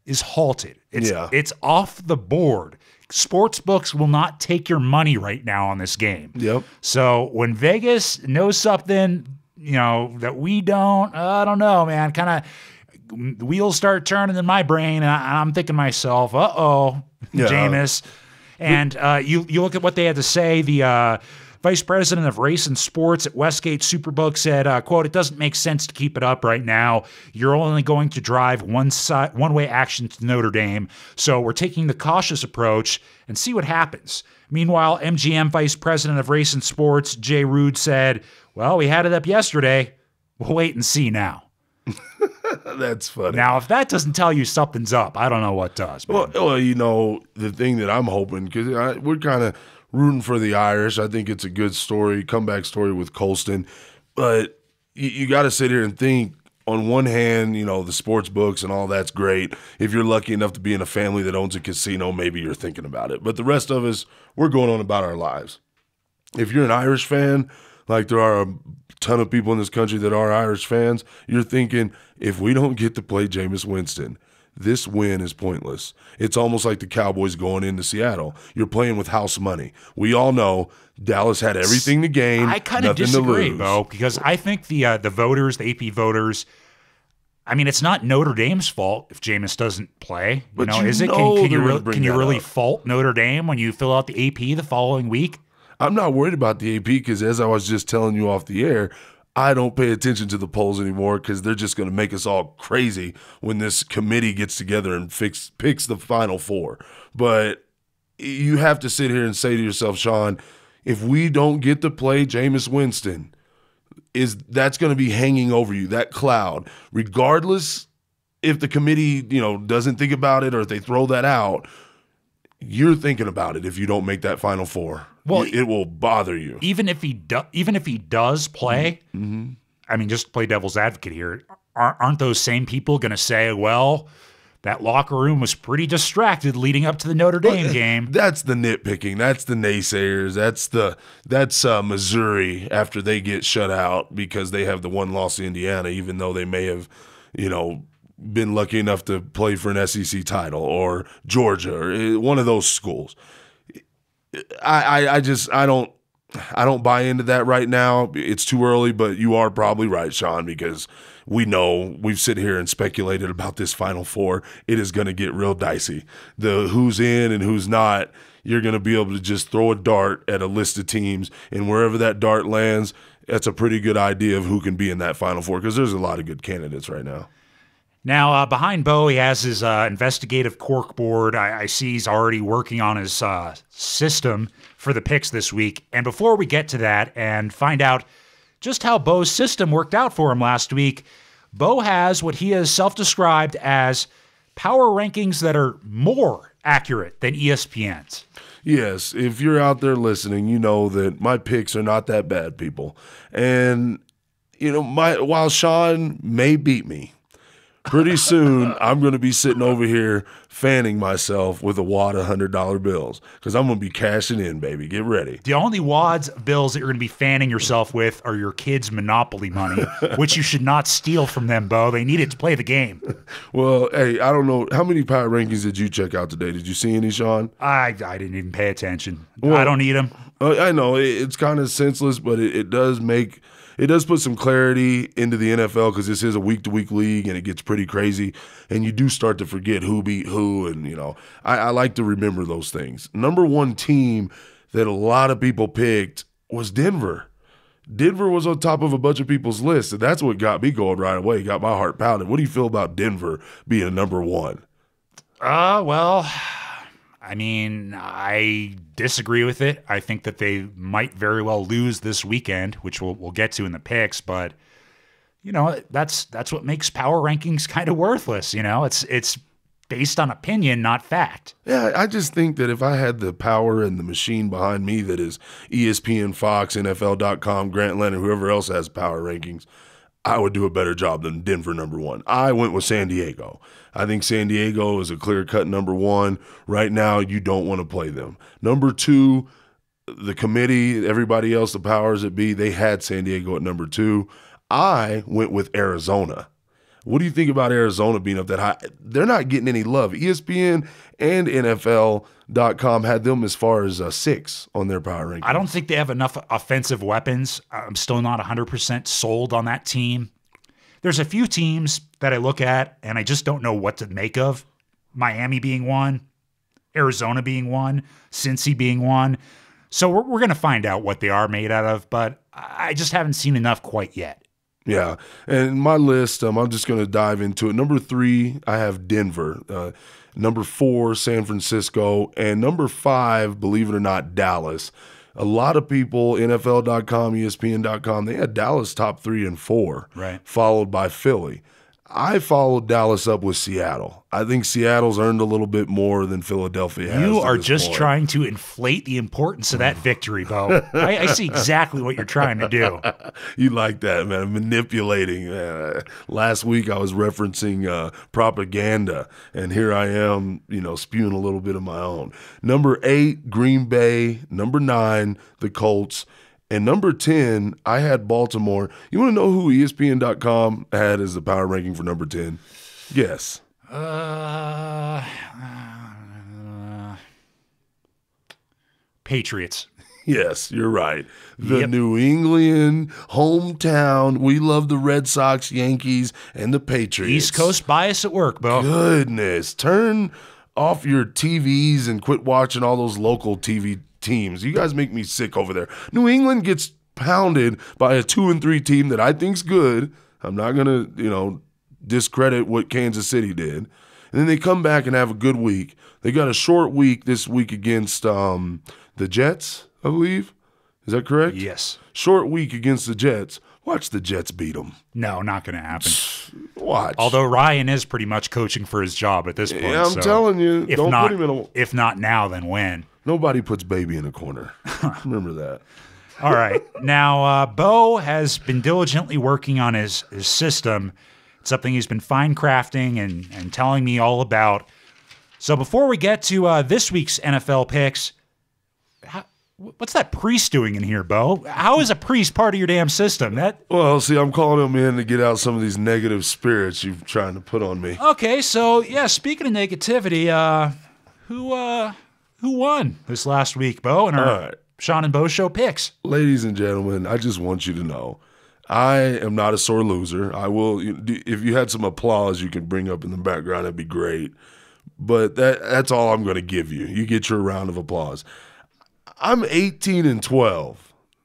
is halted. It's off the board. Sports books will not take your money right now on this game. Yep. So when Vegas knows something, that we don't, I don't know, man, kind of wheels start turning in my brain, and I'm thinking to myself, Jameis. And you look at what they had to say. The vice president of race and sports at Westgate Superbook said, quote, "It doesn't make sense to keep it up right now. You're only going to drive one-way action to Notre Dame. So we're taking the cautious approach and see what happens." Meanwhile, MGM vice president of race and sports, Jay Rude, said, "Well, we had it up yesterday. We'll wait and see now." That's funny. Now, if that doesn't tell you something's up, I don't know what does. Man. Well, the thing that I'm hoping, because we're kind of rooting for the Irish. I think it's a good story, comeback story with Colston. But you got to sit here and think, on one hand, the sports books and all that's great. If you're lucky enough to be in a family that owns a casino, maybe you're thinking about it. But the rest of us, we're going on about our lives. If you're an Irish fan, like there are a ton of people in this country that are Irish fans, you're thinking, if we don't get to play Jameis Winston, this win is pointless. It's almost like the Cowboys going into Seattle. You're playing with house money. We all know Dallas had everything to gain, I kind of disagree, though, because I think the voters, the AP voters, I mean, it's not Notre Dame's fault if Jameis doesn't play. But is it? Can you really fault Notre Dame when you fill out the AP the following week? I'm not worried about the AP because, as I was just telling you off the air, I don't pay attention to the polls anymore because they're just going to make us all crazy when this committee gets together and picks the final four. But you have to sit here and say to yourself, Sean, if we don't get to play Jameis Winston, that's going to be hanging over you, that cloud, regardless if the committee, doesn't think about it or if they throw that out. You're thinking about it if you don't make that final four. Well, it will bother you. Even if he does play, I mean, just to play devil's advocate here, aren't those same people going to say, well, that locker room was pretty distracted leading up to the Notre Dame game? That's the nitpicking. That's the naysayers. That's Missouri after they get shut out because they have the one loss to Indiana, even though they may have, been lucky enough to play for an SEC title, or Georgia, or one of those schools. I don't buy into that right now. It's too early, but you are probably right, Sean, because we've sit here and speculated about this Final Four. It is going to get real dicey. The who's in and who's not, you're going to be able to just throw a dart at a list of teams, and wherever that dart lands, that's a pretty good idea of who can be in that Final Four, because there's a lot of good candidates right now. Now, behind Bo, he has his investigative corkboard. I see he's already working on his system for the picks this week. And before we get to that and find out just how Bo's system worked out for him last week, Bo has what he has self-described as power rankings that are more accurate than ESPN's. Yes, if you're out there listening, you know that my picks are not that bad, people. And, while Sean may beat me, pretty soon, I'm going to be sitting over here fanning myself with a wad of $100 bills because I'm going to be cashing in, baby. Get ready. The only wads of bills that you're going to be fanning yourself with are your kids' Monopoly money, which you should not steal from them, Bo. They need it to play the game. Well, hey, I don't know. How many power rankings did you check out today? Did you see any, Sean? I didn't even pay attention. Well, I don't need them. I know. It's kind of senseless, but it does put some clarity into the NFL because this is a week-to-week league and it gets pretty crazy. And you do start to forget who beat who. And, I like to remember those things. Number one team that a lot of people picked was Denver. Denver was on top of a bunch of people's lists, and that's what got me going right away. Got my heart pounding. What do you feel about Denver being a number one? Well, I mean, I disagree with it. I think that they might very well lose this weekend, which we'll get to in the picks. But that's what makes power rankings kind of worthless. It's based on opinion, not fact. Yeah, I just think that if I had the power and the machine behind me that is ESPN, Fox, NFL.com, Grant Leonard, whoever else has power rankings, I would do a better job than Denver number one. I went with San Diego. I think San Diego is a clear-cut number one. Right now, you don't want to play them. Number two, the committee, everybody else, the powers that be, they had San Diego at number two. I went with Arizona. What do you think about Arizona being up that high? They're not getting any love. ESPN and NFL.com had them as far as 6 on their power rankings. I don't think they have enough offensive weapons. I'm still not 100% sold on that team. There's a few teams that I look at and I just don't know what to make of. Miami being one, Arizona being one, Cincy being one. So we're going to find out what they are made out of, but I just haven't seen enough quite yet. Yeah, and my list, I'm just going to dive into it. Number 3, I have Denver. Number 4, San Francisco. And number 5, believe it or not, Dallas. A lot of people, NFL.com, ESPN.com, they had Dallas top 3 and 4, right, followed by Philly. I followed Dallas up with Seattle. I think Seattle's earned a little bit more than Philadelphia has. You are just trying to inflate the importance of that victory, Bo. I see exactly what you're trying to do. You like that, man. Manipulating. Last week I was referencing propaganda, and here I am, spewing a little bit of my own. Number 8, Green Bay. Number 9, the Colts. And number 10, I had Baltimore. You want to know who ESPN.com had as the power ranking for number 10? Guess. Patriots. Yes, you're right. The New England hometown. We love the Red Sox, Yankees, and the Patriots. East Coast bias at work, Bo. Goodness. Turn off your TVs and quit watching all those local TV teams. You guys make me sick over there. New England gets pounded by a 2-3 team that I think's good. I'm not going to, discredit what Kansas City did. And then they come back and have a good week. They got a short week this week against the Jets, I believe. Is that correct? Yes. Short week against the Jets. Watch the Jets beat them. No, not going to happen. Watch. Although Ryan is pretty much coaching for his job at this point. Yeah, I'm telling you, If don't not, put him in a. if not now, then when? Nobody puts baby in a corner. Remember that. All right. Now, Bo has been diligently working on his system. It's something he's been fine crafting and telling me all about. So before we get to this week's NFL picks, what's that priest doing in here, Bo? How is a priest part of your damn system? Well, see, I'm calling him in to get out some of these negative spirits you're trying to put on me. Okay, so yeah, speaking of negativity, who won this last week, Bo, in our Sean and Bo Show picks? Ladies and gentlemen, I just want you to know, I am not a sore loser. I will, if you had some applause you could bring up in the background, that'd be great. But that's all I'm going to give you. You get your round of applause. I'm 18-12.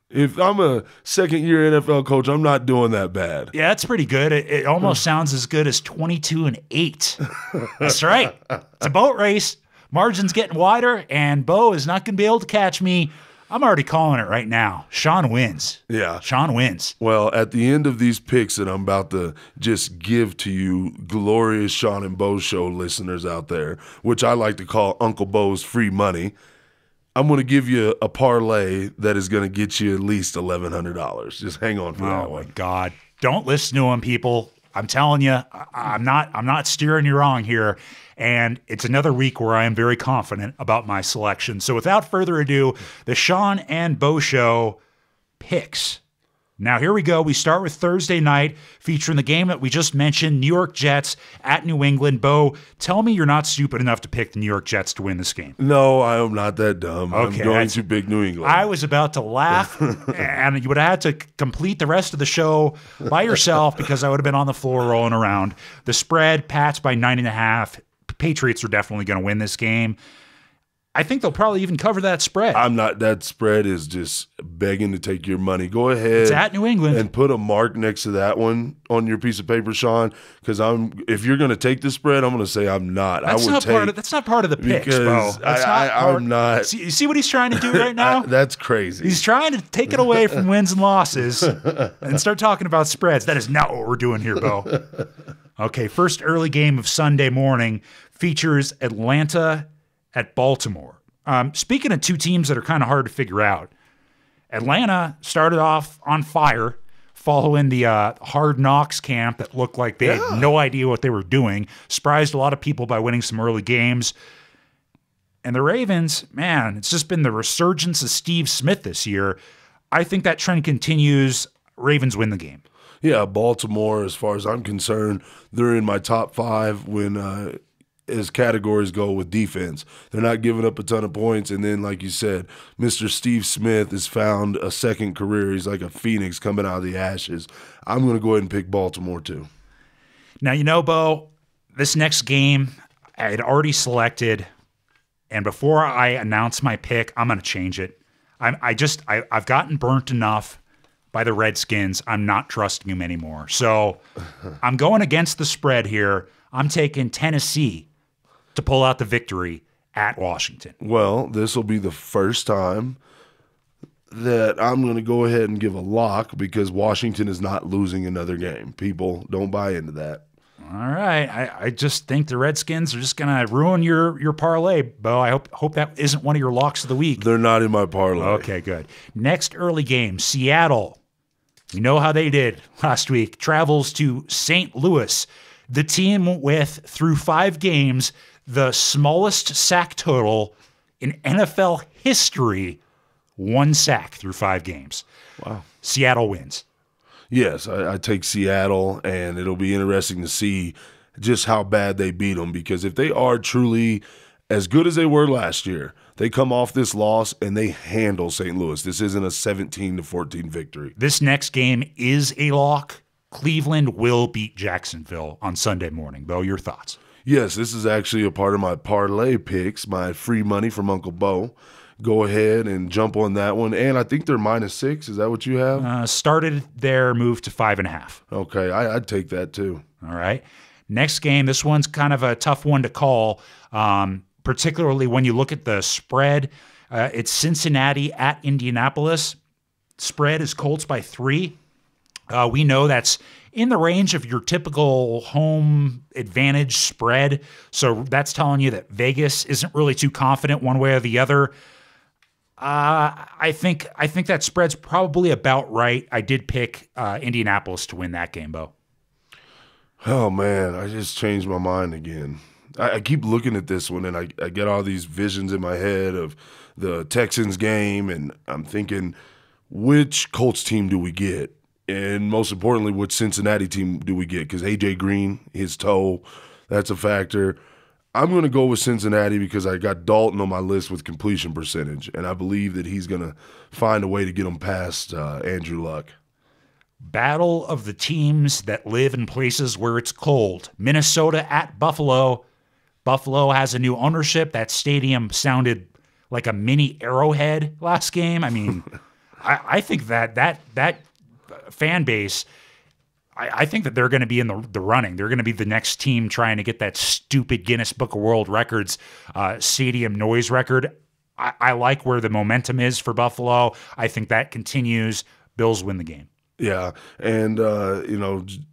If I'm a second-year NFL coach, I'm not doing that bad. Yeah, that's pretty good. It almost sounds as good as 22-8. That's right. It's a boat race. Margin's getting wider, and Bo is not going to be able to catch me. I'm already calling it right now. Sean wins. Yeah. Sean wins. Well, at the end of these picks that I'm about to just give to you, glorious Sean and Bo Show listeners out there, which I like to call Uncle Bo's free money, I'm going to give you a parlay that is going to get you at least $1,100. Just hang on for that one. Oh, my God. Don't listen to him, people. I'm telling you, I'm not steering you wrong here. And it's another week where I am very confident about my selection. So without further ado, the Sean and Bo Show picks. Now here we go. We start with Thursday night, featuring the game that we just mentioned, New York Jets at New England. Bo, tell me you're not stupid enough to pick the New York Jets to win this game. No, I am not that dumb. Okay, I'm going to pick New England. I was about to laugh, and you would have had to complete the rest of the show by yourself because I would have been on the floor rolling around. The spread, Pats by 9.5. Patriots are definitely going to win this game. I think they'll probably even cover that spread. I'm not. That spread is just begging to take your money. Go ahead. It's at New England. And put a mark next to that one on your piece of paper, Sean, because if you're going to take the spread, I'm going to say I'm not. That's not part of the picks, Bo. I'm not. You see what he's trying to do right now? That's crazy. He's trying to take it away from wins and losses and start talking about spreads. That is not what we're doing here, Bo. Okay, first early game of Sunday morning features Atlanta at Baltimore. Speaking of two teams that are kind of hard to figure out, Atlanta started off on fire following the Hard Knocks camp that looked like they had no idea what they were doing, surprised a lot of people by winning some early games. And the Ravens, man, it's just been the resurgence of Steve Smith this year. I think that trend continues. Ravens win the game. Yeah, Baltimore, as far as I'm concerned, they're in my top 5 when as categories go with defense. They're not giving up a ton of points. And then, like you said, Mr. Steve Smith has found a second career. He's like a phoenix coming out of the ashes. I'm going to go ahead and pick Baltimore too. Now, Bo, this next game I had already selected. And before I announce my pick, I'm going to change it. I've gotten burnt enough by the Redskins. I'm not trusting them anymore. So I'm going against the spread here. I'm taking Tennessee to pull out the victory at Washington. Well, this will be the first time that I'm going to go ahead and give a lock because Washington is not losing another game. People don't buy into that. All right. I just think the Redskins are just going to ruin your parlay, Bo. I hope that isn't one of your locks of the week. They're not in my parlay. Okay, good. Next early game, Seattle. We know how they did last week. Travels to St. Louis. The team with, through 5 games, the smallest sack total in NFL history. 1 sack through 5 games. Wow. Seattle wins. Yes, I take Seattle, and it'll be interesting to see just how bad they beat them because if they are truly as good as they were last year, they come off this loss and they handle St. Louis. This isn't a 17-14 victory. This next game is a lock. Cleveland will beat Jacksonville on Sunday morning. Bo, your thoughts? Yes, this is actually a part of my parlay picks, my free money from Uncle Bo. go ahead and jump on that one. And I think they're -6. Is that what you have? Started their move to 5.5. Okay, I'd take that too. All right. Next game, this one's kind of a tough one to call, particularly when you look at the spread. It's Cincinnati at Indianapolis. Spread is Colts by 3. We know that's in the range of your typical home advantage spread. So that's telling you that Vegas isn't really too confident one way or the other. I think that spread's probably about right. I did pick Indianapolis to win that game, Bo. Oh, man, I just changed my mind again. I keep looking at this one, and I get all these visions in my head of the Texans game, and I'm thinking, which Colts team do we get? And most importantly, which Cincinnati team do we get? Because A.J. Green, his toe, that's a factor. I'm going to go with Cincinnati because I got Dalton on my list with completion percentage, and I believe that he's going to find a way to get him past Andrew Luck. Battle of the teams that live in places where it's cold. Minnesota at Buffalo. Buffalo has a new ownership. That stadium sounded like a mini Arrowhead last game. I mean, I think that fan base, I think that they're going to be in the running. They're going to be the next team trying to get that stupid Guinness Book of World Records stadium noise record. I like where the momentum is for Buffalo. I think that continues. Bills win the game. Yeah, and,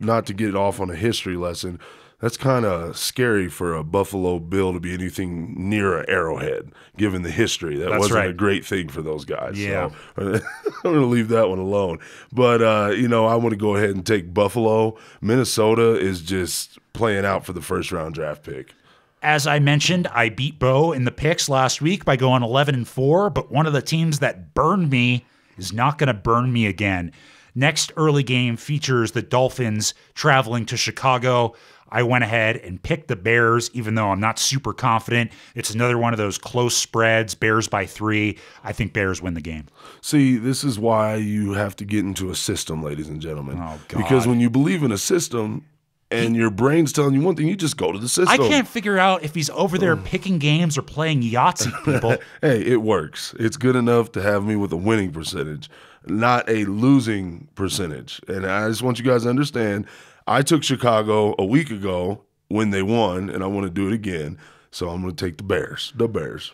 not to get off on a history lesson, that's kind of scary for a Buffalo Bill to be anything near an Arrowhead, given the history. That wasn't a great thing for those guys. Yeah. So I'm going to leave that one alone. But, I want to go ahead and take Buffalo. Minnesota is just playing out for the first-round draft pick. As I mentioned, I beat Bo in the picks last week by going 11-4, but one of the teams that burned me is not going to burn me again. Next early game features the Dolphins traveling to Chicago. I went ahead and picked the Bears, even though I'm not super confident. It's another one of those close spreads, Bears by 3. I think Bears win the game. See, this is why you have to get into a system, ladies and gentlemen. Oh, God. Because when you believe in a system and your brain's telling you one thing, you just go to the system. I can't figure out if he's over there picking games or playing Yahtzee, people. Hey, it works. It's good enough to have me with a winning percentage, not a losing percentage. And I just want you guys to understand, I took Chicago a week ago when they won, and I want to do it again. So I'm going to take the Bears. The Bears.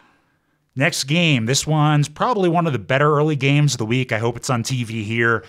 Next game. This one's probably one of the better early games of the week. I hope it's on TV here.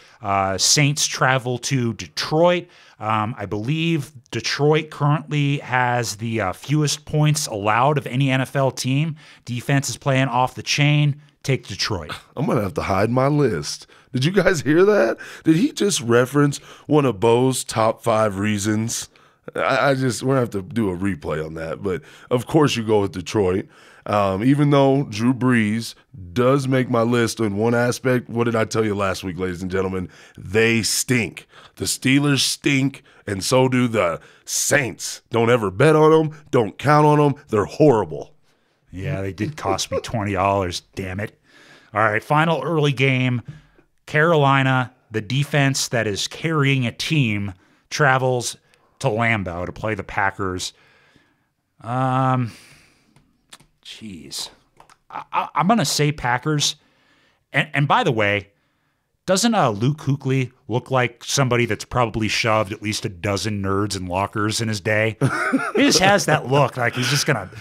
Saints travel to Detroit. I believe Detroit currently has the fewest points allowed of any NFL team. Defense is playing off the chain. Take Detroit. I'm going to have to hide my list. Did you guys hear that? Did he just reference one of Bo's top 5 reasons? We're going to have to do a replay on that. But, of course, you go with Detroit. Even though Drew Brees does make my list in one aspect, what did I tell you last week, ladies and gentlemen? They stink. The Steelers stink, and so do the Saints. Don't ever bet on them. Don't count on them. They're horrible. Yeah, they did cost me $20, damn it. All right, final early game. Carolina, the defense that is carrying a team, travels to Lambeau to play the Packers. I'm going to say Packers. And by the way, doesn't Luke Kuechly look like somebody that's probably shoved at least a dozen nerds in lockers in his day? He just has that look like he's just going to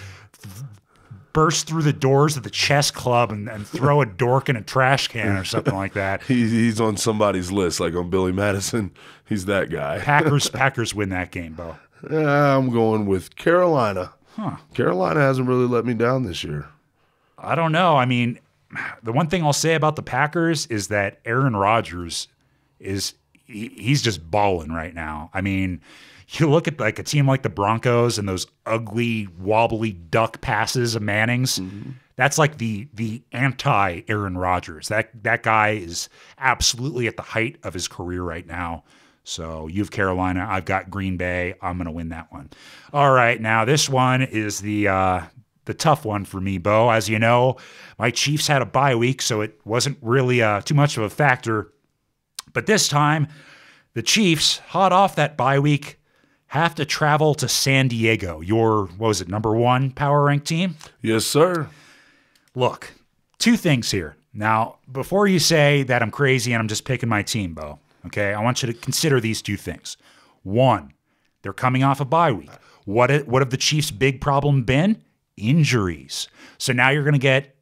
burst through the doors of the chess club and throw a dork in a trash can or something like that. He's on somebody's list, like on Billy Madison. He's that guy. Packers win that game, Bo. I'm going with Carolina. Huh. Carolina hasn't really let me down this year. I don't know. I mean, the one thing I'll say about the Packers is that Aaron Rodgers he's just balling right now. I mean, you look at like a team like the Broncos and those ugly, wobbly duck passes of Manning's. Mm-hmm. That's like the anti-Aaron Rodgers. That guy is absolutely at the height of his career right now. So you have Carolina. I've got Green Bay. I'm going to win that one. All right, now this one is the tough one for me, Bo. As you know, my Chiefs had a bye week, so it wasn't really too much of a factor. But this time, the Chiefs, hot off that bye week, have to travel to San Diego, your, what was it, number 1 power rank team? Yes, sir. Look, Two things here. Now, before you say that I'm crazy and I'm just picking my team, Bo, okay, I want you to consider these two things. One, they're coming off a bye week. What have the Chiefs' big problem been? Injuries. So now you're going to get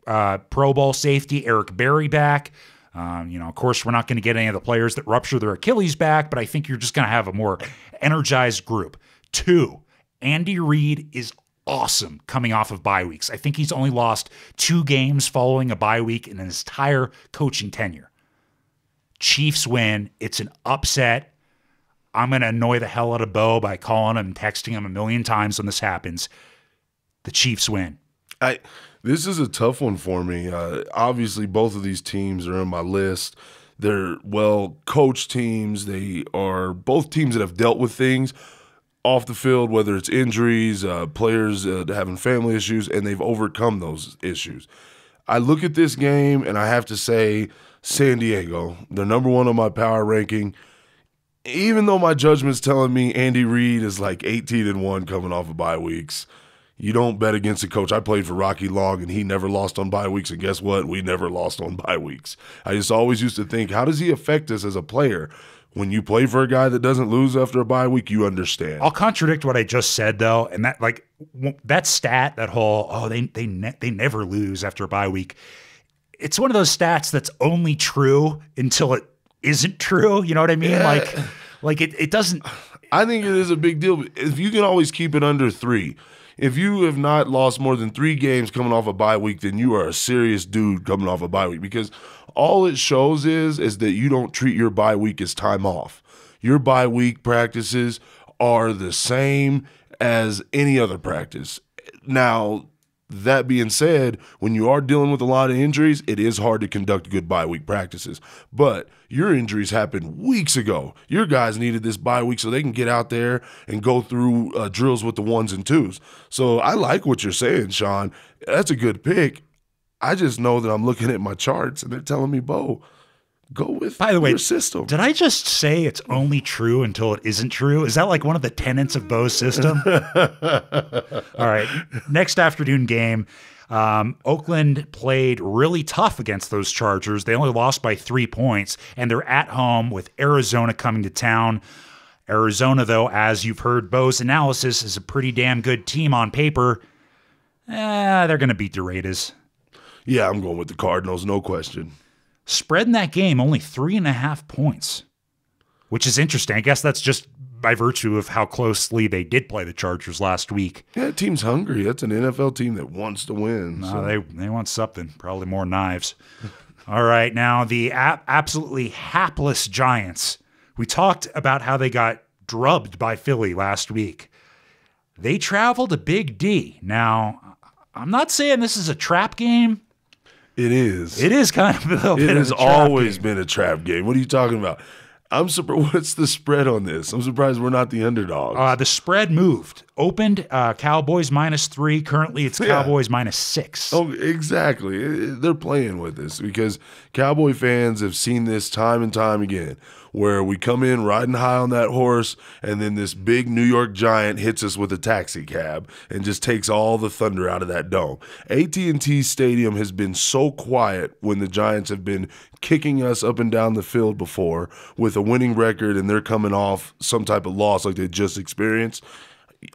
Pro Bowl safety Eric Berry back. Of course, we're not going to get any of the players that rupture their Achilles back, but I think you're just going to have a more energized group. Two, Andy Reid is awesome coming off of bye weeks. I think he's only lost 2 games following a bye week in his entire coaching tenure. Chiefs win. It's an upset. I'm going to annoy the hell out of Bo by calling him and texting him a million times when this happens. The Chiefs win. This is a tough one for me. Obviously, both of these teams are on my list. They're well-coached teams. They are both teams that have dealt with things off the field, whether it's injuries, players having family issues, and they've overcome those issues. I look at this game, and I have to say San Diego. They're number 1 on my power ranking. Even though my judgment's telling me Andy Reid is like 18-1 coming off of bye weeks, you don't bet against a coach. I played for Rocky Long, and he never lost on bye weeks, and guess what? We never lost on bye weeks. I just always used to think, how does he affect us as a player? When you play for a guy that doesn't lose after a bye week, you understand. I'll contradict what I just said, though, and that stat, that whole they never lose after a bye week. It's one of those stats that's only true until it isn't true. You know what I mean? Yeah. Like it doesn't. I think it is a big deal if you can always keep it under 3. If you have not lost more than 3 games coming off a bye week, then you are a serious dude coming off a bye week, because all it shows is that you don't treat your bye week as time off. Your bye week practices are the same as any other practice. Now, that being said, when you are dealing with a lot of injuries, it is hard to conduct good bye week practices. But your injuries happened weeks ago. Your guys needed this bye week so they can get out there and go through drills with the 1s and 2s. So I like what you're saying, Sean. That's a good pick. I just know that I'm looking at my charts and they're telling me, Bo, go with your system. Did I just say it's only true until it isn't true? Is that like one of the tenets of Bo's system? All right. Next afternoon game, Oakland played really tough against those Chargers. They only lost by 3 points, and they're at home with Arizona coming to town. Arizona, though, as you've heard Bo's analysis, is a pretty damn good team on paper. They're going to beat the Raiders. Yeah, I'm going with the Cardinals, no question. Spread in that game, only 3.5 points, which is interesting. I guess that's just by virtue of how closely they did play the Chargers last week. Yeah, that team's hungry. That's an NFL team that wants to win. No, they want something, probably more knives. All right, now the absolutely hapless Giants. We talked about how they got drubbed by Philly last week. They traveled to Big D. Now, I'm not saying this is a trap game. It is. It is kind of a little bit of a trap game. It has always been a trap game. What are you talking about? I'm surprised. What's the spread on this? I'm surprised we're not the underdogs. The spread moved. Opened Cowboys -3. Currently, it's Cowboys -6. Oh, exactly. They're playing with this because Cowboy fans have seen this time and time again, where we come in riding high on that horse, and then this big New York Giant hits us with a taxi cab and just takes all the thunder out of that dome. AT&T Stadium has been so quiet when the Giants have been kicking us up and down the field before with a winning record, and they're coming off some type of loss like they just experienced.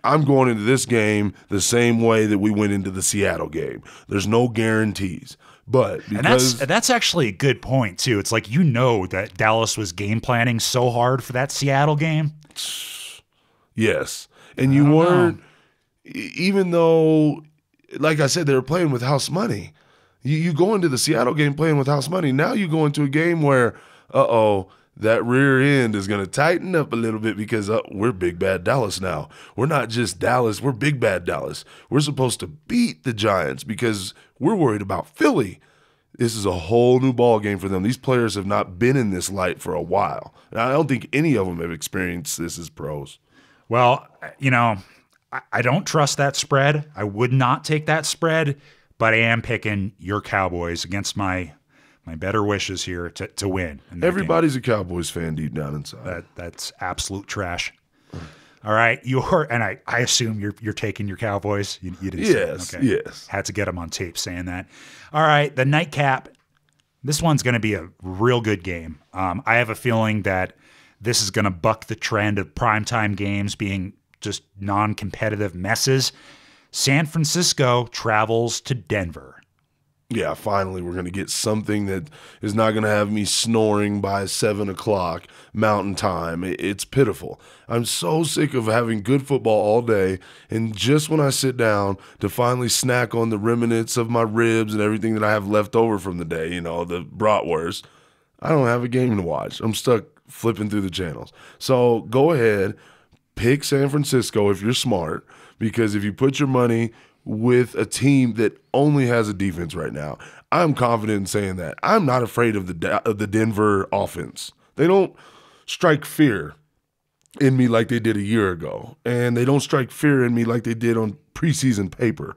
I'm going into this game the same way that we went into the Seattle game. There's no guarantees. But because and that's actually a good point, too. It's like, you know, that Dallas was game planning so hard for that Seattle game. Yes. And you weren't, even though, like I said, they were playing with house money. You go into the Seattle game playing with house money. Now you go into a game where, that rear end is going to tighten up a little bit because we're big bad Dallas now. We're not just Dallas, we're big bad Dallas. We're supposed to beat the Giants because we're worried about Philly. This is a whole new ball game for them. These players have not been in this light for a while. And I don't think any of them have experienced this as pros. Well, you know, I don't trust that spread. I would not take that spread, but I am picking your Cowboys against my better wishes here to win. Everybody's a Cowboys fan deep down inside. That's absolute trash. All right, I assume you're taking your Cowboys. You didn't say it. Yes, Okay. yes. Had to get them on tape saying that. All right, the nightcap. This one's going to be a real good game. I have a feeling that this is going to buck the trend of primetime games being just non-competitive messes. San Francisco travels to Denver. Yeah, finally, we're going to get something that is not going to have me snoring by 7 o'clock Mountain Time. It's pitiful. I'm so sick of having good football all day, and just when I sit down to finally snack on the remnants of my ribs and everything that I have left over from the day, the bratwurst, I don't have a game to watch. I'm stuck flipping through the channels. So go ahead, pick San Francisco if you're smart, because if you put your money with a team that only has a defense right now, I'm confident in saying that. I'm not afraid of the Denver offense. They don't strike fear in me like they did a year ago, and they don't strike fear in me like they did on preseason paper.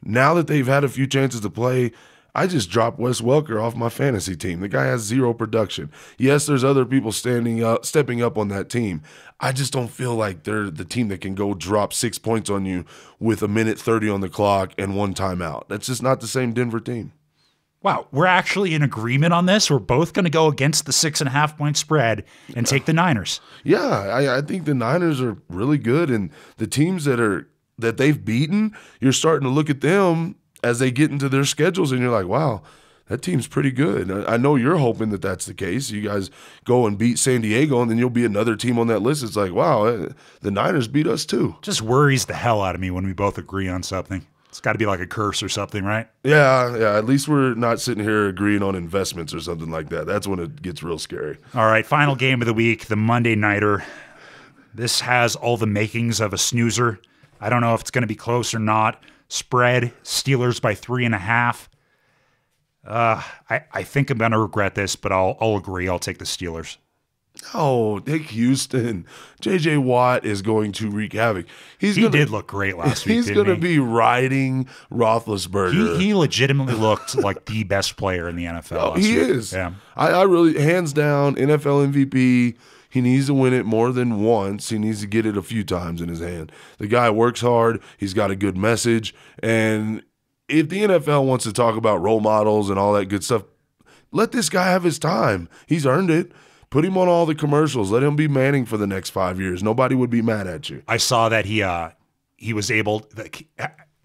Now that they've had a few chances to play, I just dropped Wes Welker off my fantasy team. The guy has 0 production. Yes, there's other people stepping up on that team. I just don't feel like they're the team that can go drop 6 points on you with 1:30 on the clock and 1 timeout. That's just not the same Denver team. Wow, we're actually in agreement on this. We're both going to go against the 6.5-point spread and take the Niners. Yeah, I think the Niners are really good, and the teams that they've beaten, you're starting to look at them as they get into their schedules, and you're like, wow, that team's pretty good. I know you're hoping that that's the case. You guys go and beat San Diego, and then you'll be another team on that list. It's like, wow, the Niners beat us too. Just worries the hell out of me when we both agree on something. It's got to be like a curse or something, right? Yeah. At least we're not sitting here agreeing on investments or something like that. That's when it gets real scary. All right, final game of the week, the Monday Nighter. This has all the makings of a snoozer. I don't know if it's going to be close or not. Spread, Steelers by 3.5. I think I'm going to regret this, but I'll agree. I'll take the Steelers. Oh, Nick Houston. J.J. Watt is going to wreak havoc. He did look great last week, He's going to be riding Roethlisberger. He legitimately looked like the best player in the NFL last week. He is. Yeah. I really, hands down, NFL MVP. He needs to win it more than once. He needs to get it a few times in his hand. The guy works hard. He's got a good message. And if the NFL wants to talk about role models and all that good stuff, let this guy have his time. He's earned it. Put him on all the commercials. Let him be Manning for the next 5 years. Nobody would be mad at you. I saw that he was able.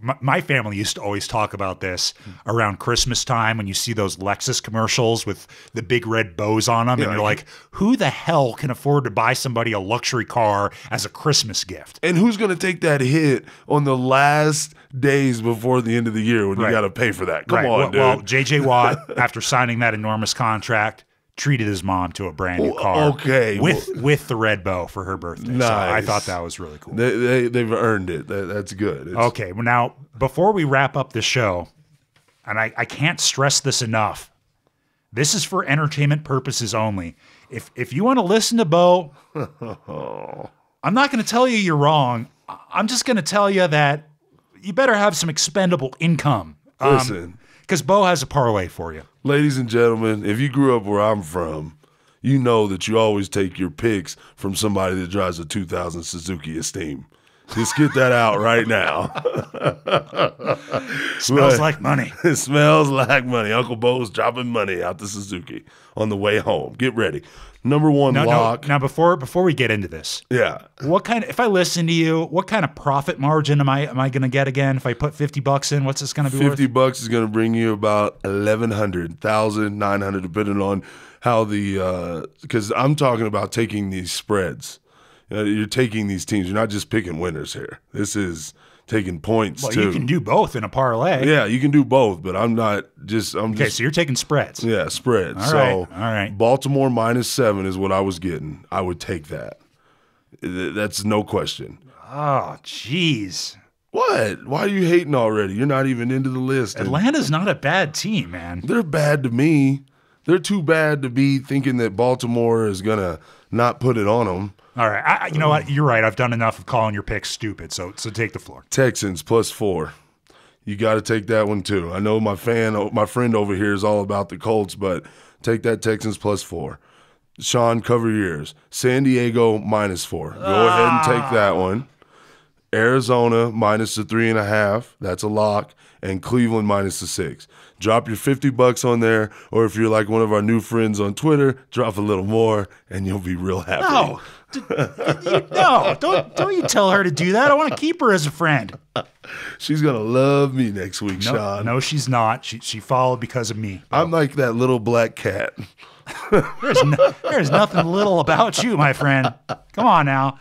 My family used to always talk about this around Christmas time when you see those Lexus commercials with the big red bows on them, and you're like, who the hell can afford to buy somebody a luxury car as a Christmas gift? And who's going to take that hit on the last days before the end of the year when you got to pay for that? Come on, dude. Well, J.J. Watt, after signing that enormous contract, treated his mom to a brand new car. Okay. With the red bow for her birthday. Nice. So I thought that was really cool. They've earned it. That's good. Okay. Well, now, before we wrap up the show, and I can't stress this enough, this is for entertainment purposes only. If you want to listen to Bo, I'm not going to tell you you're wrong. I'm just going to tell you that you better have some expendable income. Listen. Because Bo has a parlay for you. Ladies and gentlemen, if you grew up where I'm from, you know that you always take your picks from somebody that drives a 2000 Suzuki Esteem. Just get that out right now. Smells like money. It smells like money. Uncle Bo's dropping money out the Suzuki on the way home. Get ready. Number one lock. Now, before we get into this, if I listen to you, what kind of profit margin am I going to get again? If I put $50 in, what's this going to be worth? $50 is going to bring you about 1,100, 1,900, depending on how because I'm talking about taking these spreads. You're taking these teams. You're not just picking winners here. This is taking points too. You can do both in a parlay. Yeah, you can do both, but I'm just. Okay, so you're taking spreads. Yeah, spreads. All right. Baltimore -7 is what I was getting. I would take that. That's no question. Oh, jeez. What? Why are you hating already? You're not even into the list. Atlanta's not a bad team, man. They're bad to me. They're too bad to be thinking that Baltimore is going to not put it on them. All right. You know what? You're right. I've done enough of calling your picks stupid, so take the floor. Texans +4. You got to take that one too. I know my friend over here is all about the Colts, but take that Texans +4. Sean, cover your ears. San Diego -4. Go ahead and take that one. Arizona minus the 3.5. That's a lock. And Cleveland minus the 6. Drop your $50 on there, or if you're like one of our new friends on Twitter, drop a little more, and you'll be real happy. No, no, don't you tell her to do that. I want to keep her as a friend. She's gonna love me next week, Sean. No, she's not. She followed because of me. I'm like that little black cat. There's nothing little about you, my friend. Come on now.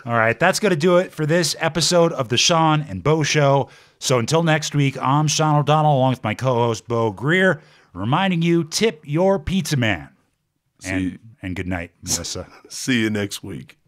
All right, that's going to do it for this episode of the Sean and Bo Show. So until next week, I'm Sean O'Donnell along with my co-host Bo Greer, reminding you, tip your pizza man. And good night, Melissa. See you next week.